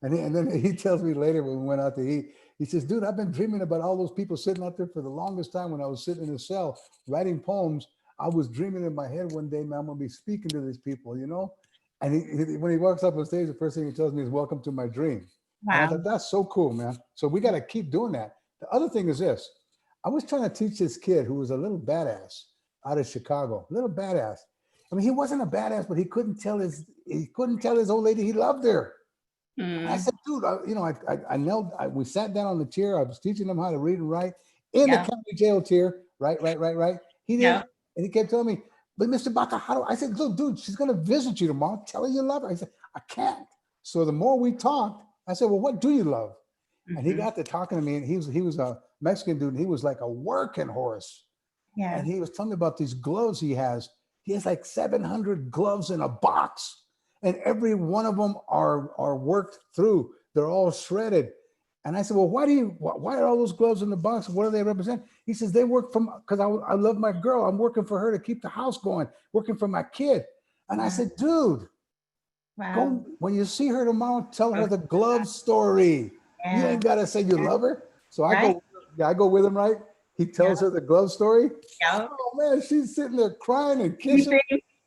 And then he tells me later when we went out to eat, he says, "Dude, I've been dreaming about all those people sitting out there for the longest time. When I was sitting in a cell writing poems, I was dreaming in my head one day, man, I'm gonna be speaking to these people, you know?" And when he walks up on stage, the first thing he tells me is, "Welcome to my dream." Wow. And I thought, that's so cool, man. So we got to keep doing that. The other thing is this. I was trying to teach this kid who was a little badass out of Chicago, little badass. I mean, he wasn't a badass, but he couldn't tell his old lady he loved her. I said, "Dude, we sat down on the chair. I was teaching him how to read and write in the county jail chair. Right. He did. And he kept telling me, "But Mr. Baca, how do I?" said, "Look, dude, she's going to visit you tomorrow. Tell her you love her." I said, "I can't." So the more we talked, I said, "Well, what do you love?" And he got to talking to me, and he was a Mexican dude, and he was like a working horse. Yeah. And he was telling me about these gloves he has. He has like 700 gloves in a box, and every one of them are worked through. They're all shredded. And I said, "Well, why are all those gloves in the box? What do they represent?" He says, "They work because I love my girl. I'm working for her to keep the house going, working for my kid." And I said, "Dude, go, when you see her tomorrow, tell her the glove story. You ain't got to say you love her." So I go with him, right? He tells her the glove story. Oh man, she's sitting there crying and kissing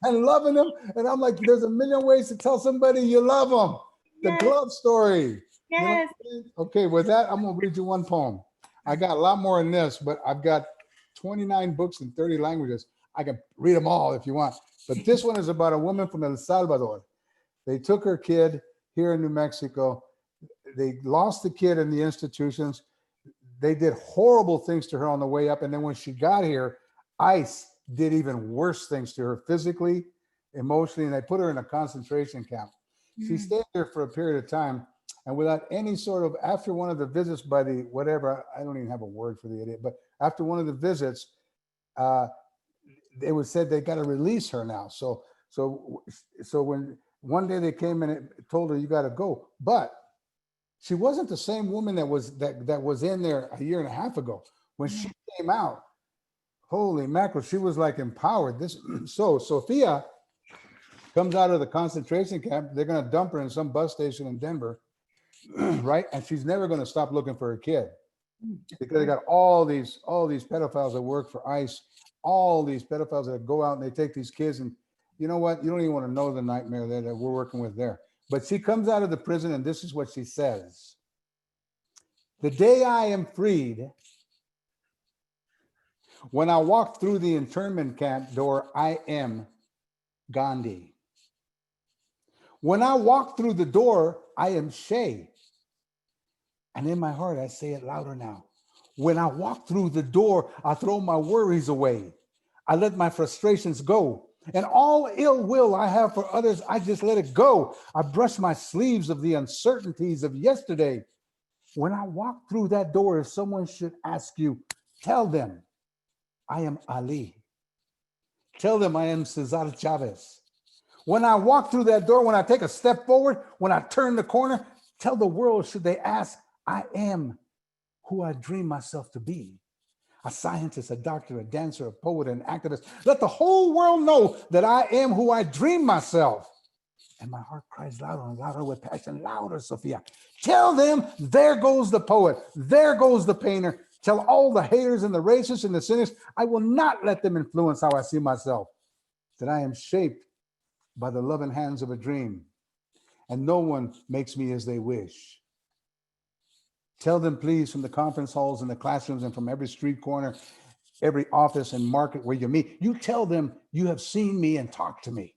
and loving him. And I'm like, there's a million ways to tell somebody you love them. The glove story. Yes. You know, okay, with that, I'm going to read you one poem. I got a lot more in this, but I've got 29 books in 30 languages. I can read them all if you want. But this one is about a woman from El Salvador. They took her kid here in New Mexico. They lost the kid in the institutions. They did horrible things to her on the way up. And then when she got here, ICE did even worse things to her physically, emotionally, and they put her in a concentration camp. She stayed there for a period of time, and without any sort of, after one of the visits by the whatever, I don't even have a word for the idiot, but after one of the visits, it was said they got to release her now. So when one day they came in and told her, you got to go, but she wasn't the same woman that was in there a year and a half ago. When she came out, holy mackerel, she was like empowered. So Sophia comes out of the concentration camp. They're going to dump her in some bus station in Denver, right? And she's never going to stop looking for her kid, because they got all these pedophiles that work for ICE, all these pedophiles that go out and they take these kids, and you know what? You don't even want to know the nightmare that we're working with there. But she comes out of the prison, and this is what she says: "The day I am freed, when I walk through the internment camp door, I am Gandhi. When I walk through the door, I am Shay. And in my heart, I say it louder now. When I walk through the door, I throw my worries away. I let my frustrations go. And all ill will I have for others, I just let it go. I brush my sleeves of the uncertainties of yesterday. When I walk through that door, if someone should ask you, tell them I am Ali. Tell them I am Cesar Chavez. When I walk through that door, when I take a step forward, when I turn the corner, tell the world, should they ask, I am who I dream myself to be. A scientist, a doctor, a dancer, a poet, an activist. Let the whole world know that I am who I dream myself." And my heart cries louder and louder with passion. Louder, Sophia. Tell them, there goes the poet. There goes the painter. Tell all the haters and the racists and the cynics, I will not let them influence how I see myself. That I am shaped by the loving hands of a dream, and no one makes me as they wish. Tell them, please, from the conference halls and the classrooms and from every street corner, every office and market where you meet, you tell them you have seen me and talked to me,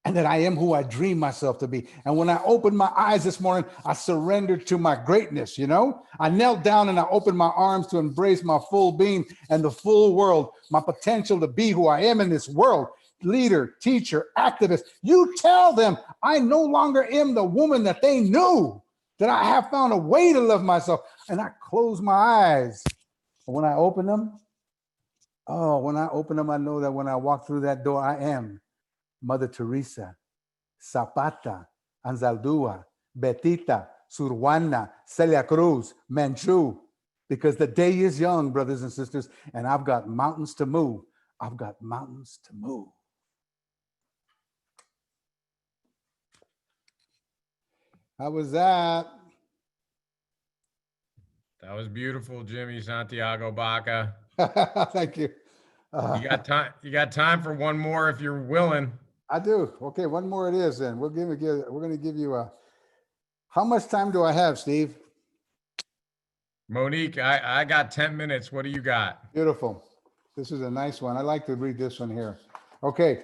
and that I am who I dream myself to be. And when I opened my eyes this morning, I surrendered to my greatness, you know? I knelt down and I opened my arms to embrace my full being and the full world, my potential to be who I am in this world. Leader, teacher, activist, you tell them I no longer am the woman that they knew, that I have found a way to love myself. And I close my eyes. When I open them, I know that when I walk through that door, I am Mother Teresa, Zapata, Anzaldúa, Betita, Surwana, Celia Cruz, Manchu, because the day is young, brothers and sisters, and I've got mountains to move. I've got mountains to move. How was that? That was beautiful, Jimmy Santiago Baca. Thank you. You got time. You got time for one more if you're willing. I do. Okay, one more it is then. We're going to give you a, how much time do I have, Steve? Monique, I got 10 minutes. What do you got? Beautiful. This is a nice one. I like to read this one here. Okay.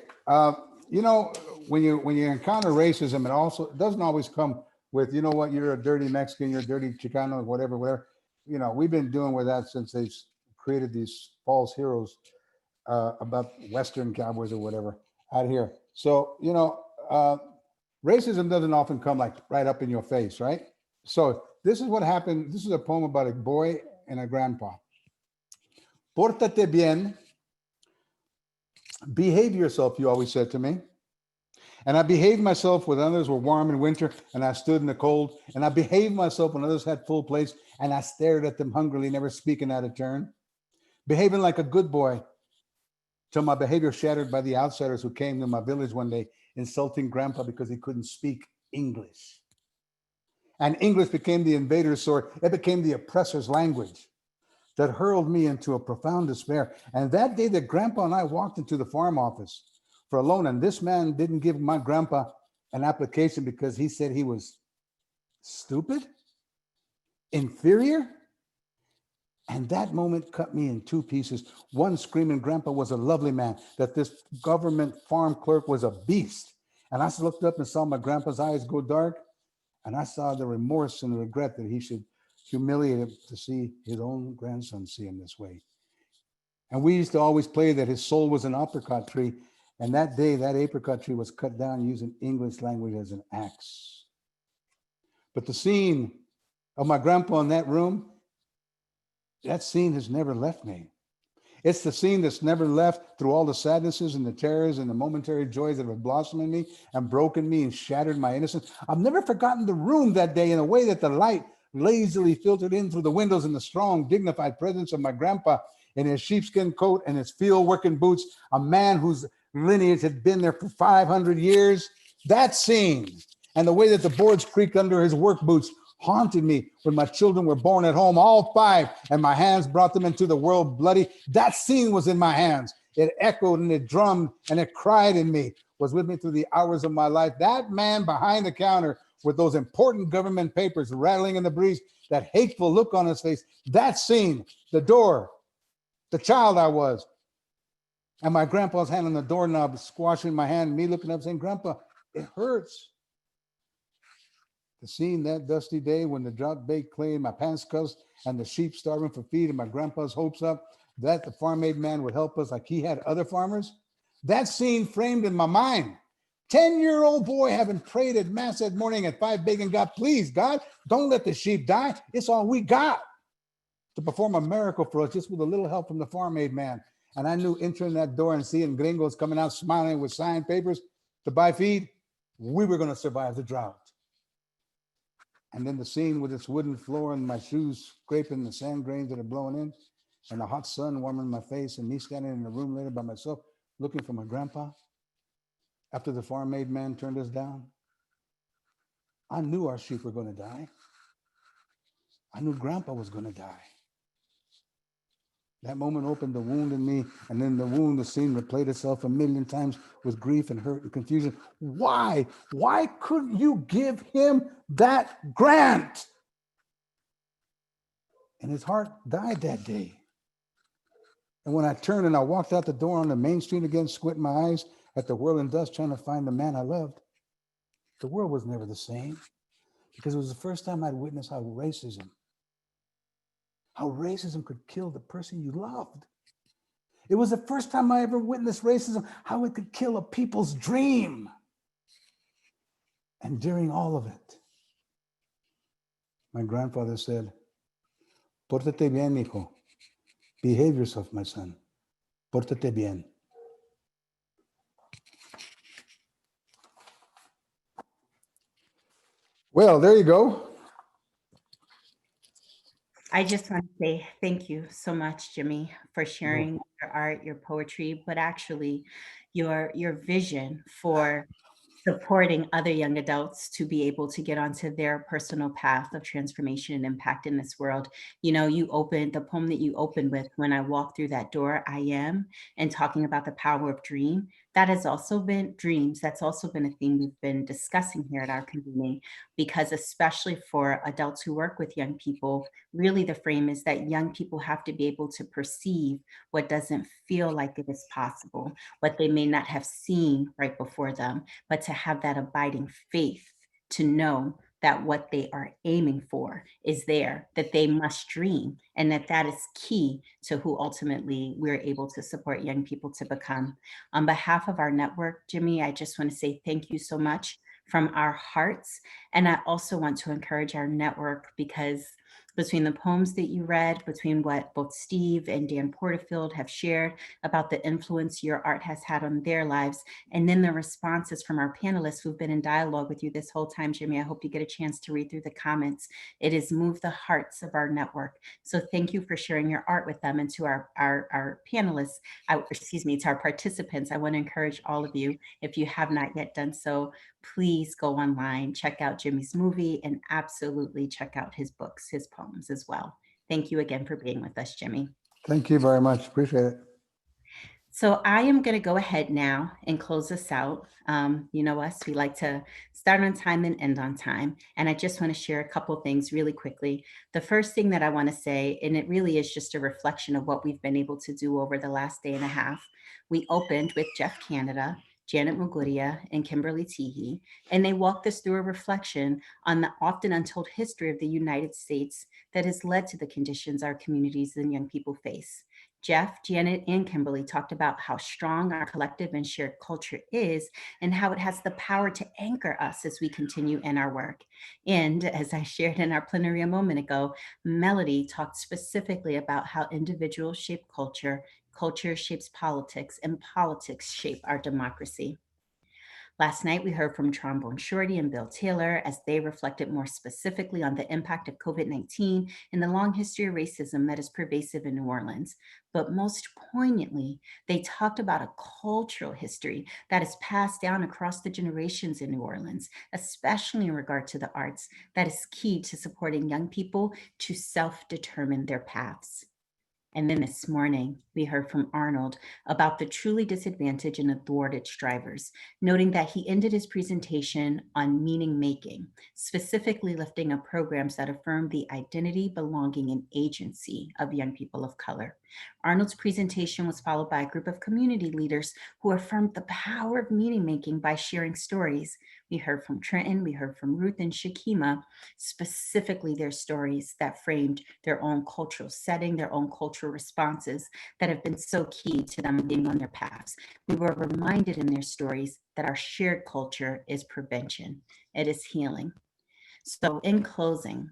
You know, when you encounter racism, it doesn't always come with, you know what, you're a dirty Mexican, you're a dirty Chicano, whatever. You know, we've been doing with that since they've created these false heroes about Western cowboys or whatever out here. So, you know, racism doesn't often come like right up in your face, right? So this is what happened. This is a poem about a boy and a grandpa. Pórtate bien. Behave yourself, you always said to me. And I behaved myself when others were warm in winter and I stood in the cold. And I behaved myself when others had full plates and I stared at them hungrily, never speaking out of turn. Behaving like a good boy till my behavior shattered by the outsiders who came to my village one day, insulting grandpa because he couldn't speak English. And English became the invader's sword. It became the oppressor's language that hurled me into a profound despair. And that day that grandpa and I walked into the farm office for a loan, and this man didn't give my grandpa an application because he said he was stupid, inferior. And that moment cut me in two pieces. One screaming Grandpa was a lovely man, that this government farm clerk was a beast. And I looked up and saw my grandpa's eyes go dark. And I saw the remorse and the regret that he should humiliate him to see his own grandson see him this way. And we used to always play that his soul was an apricot tree. And that day, that apricot tree was cut down using English language as an axe. But the scene of my grandpa in that room, that scene has never left me. It's the scene that's never left through all the sadnesses and the terrors and the momentary joys that have blossomed in me and broken me and shattered my innocence. I've never forgotten the room that day in a way that the light lazily filtered in through the windows and the strong, dignified presence of my grandpa in his sheepskin coat and his field working boots, a man whose lineage had been there for 500 years. That scene and the way that the boards creaked under his work boots haunted me when my children were born at home, all five, and my hands brought them into the world bloody. That scene was in my hands. It echoed and it drummed and it cried in me, was with me through the hours of my life. That man behind the counter with those important government papers rattling in the breeze, that hateful look on his face, that scene, the door, the child I was, and my grandpa's hand on the doorknob squashing my hand, me looking up saying, Grandpa, it hurts. The scene that dusty day when the drought baked clay in my pants cuffs and the sheep starving for feed and my grandpa's hopes up that the farm aid man would help us like he had other farmers. That scene framed in my mind. 10-year-old boy having prayed at mass that morning at 5 begging God, please, God, don't let the sheep die. It's all we got to perform a miracle for us just with a little help from the farm aid man. And I knew entering that door and seeing gringos coming out smiling with signed papers to buy feed, we were going to survive the drought. And then the scene with its wooden floor and my shoes scraping the sand grains that are blowing in and the hot sun warming my face and me standing in the room later by myself looking for my grandpa after the farm aid man turned us down. I knew our sheep were going to die. I knew grandpa was going to die. That moment opened the wound in me, and then the wound, the scene replayed itself a million times with grief and hurt and confusion. Why? Why couldn't you give him that grant? And his heart died that day. And when I turned and I walked out the door on the main street again, squinting my eyes at the whirling dust, trying to find the man I loved, the world was never the same, because it was the first time I'd witnessed how racism could kill the person you loved. It was the first time I ever witnessed racism, how it could kill a people's dream. And during all of it, my grandfather said, Pórtate bien, hijo. Behave yourself, my son. Pórtate bien. Well, there you go. I just want to say thank you so much, Jimmy, for sharing your art, your poetry, but actually your vision for supporting other young adults to be able to get onto their personal path of transformation and impact in this world. You know, you opened the poem that you opened with, When I Walk Through That Door, I Am, and talking about the power of dream. That has also been dreams. That's also been a theme we've been discussing here at our convening, because especially for adults who work with young people, really the frame is that young people have to be able to perceive what doesn't feel like it is possible, what they may not have seen right before them, but to have that abiding faith to know that what they are aiming for is there, that they must dream, and that is key to who ultimately we're able to support young people to become. On behalf of our network, Jimmy, I just want to say thank you so much from our hearts. And I also want to encourage our network, because between the poems that you read, between what both Steve and Dan Porterfield have shared about the influence your art has had on their lives, and then the responses from our panelists who've been in dialogue with you this whole time, Jimmy, I hope you get a chance to read through the comments. It has moved the hearts of our network. So thank you for sharing your art with them. And to our panelists, to our participants, I want to encourage all of you, if you have not yet done so, please go online, check out Jimmy's movie, and absolutely check out his books, his poems as well. Thank you again for being with us, Jimmy. Thank you very much. Appreciate it. So I am going to go ahead now and close this out. You know us, we like to start on time and end on time. And I just want to share a couple things really quickly. The first thing that I want to say, and it really is just a reflection of what we've been able to do over the last day and a half. We opened with Jeff Canada, Janet Muguria, and Kimberly Teehee, and they walked us through a reflection on the often untold history of the United States that has led to the conditions our communities and young people face. Jeff, Janet, and Kimberly talked about how strong our collective and shared culture is and how it has the power to anchor us as we continue in our work. And as I shared in our plenary a moment ago, Melody talked specifically about how individuals shape culture, culture shapes politics, and politics shape our democracy. Last night, we heard from Trombone Shorty and Bill Taylor as they reflected more specifically on the impact of COVID-19 and the long history of racism that is pervasive in New Orleans. But most poignantly, they talked about a cultural history that is passed down across the generations in New Orleans, especially in regard to the arts, that is key to supporting young people to self-determine their paths. And then this morning, we heard from Arnold about the truly disadvantaged and thwarted strivers, noting that he ended his presentation on meaning making, specifically lifting up programs that affirm the identity, belonging, and agency of young people of color. Arnold's presentation was followed by a group of community leaders who affirmed the power of meaning making by sharing stories. We heard from Trenton, we heard from Ruth and Shakima, specifically their stories that framed their own cultural setting, their own cultural responses that have been so key to them being on their paths. We were reminded in their stories that our shared culture is prevention, it is healing. So in closing,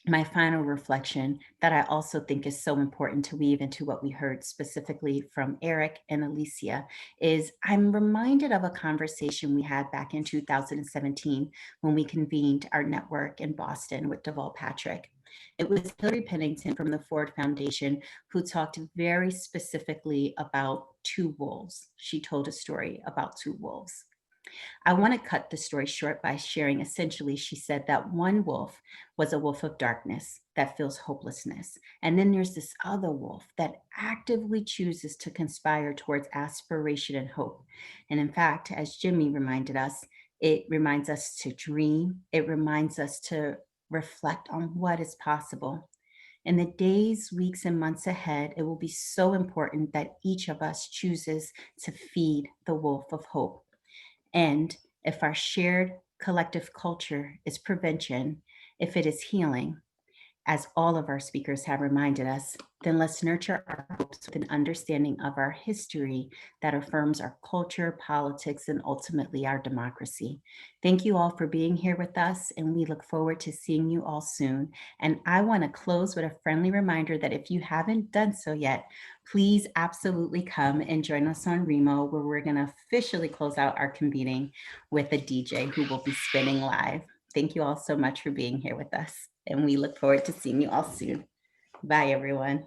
my final reflection that I also think is so important to weave into what we heard specifically from Eric and Alicia is I'm reminded of a conversation we had back in 2017 when we convened our network in Boston with Deval Patrick. It was Hillary Pennington from the Ford Foundation who talked very specifically about two wolves. She told a story about two wolves. I want to cut the story short by sharing essentially, she said that one wolf was a wolf of darkness that feels hopelessness. And then there's this other wolf that actively chooses to conspire towards aspiration and hope. And in fact, as Jimmy reminded us, it reminds us to dream. It reminds us to reflect on what is possible. In the days, weeks, and months ahead, it will be so important that each of us chooses to feed the wolf of hope. And if our shared collective culture is prevention, if it is healing, as all of our speakers have reminded us, then let's nurture our hopes with an understanding of our history that affirms our culture, politics, and ultimately our democracy. Thank you all for being here with us, and we look forward to seeing you all soon. And I want to close with a friendly reminder that if you haven't done so yet, please absolutely come and join us on Remo, where we're going to officially close out our convening with a DJ who will be spinning live. Thank you all so much for being here with us, and we look forward to seeing you all soon. Bye, everyone.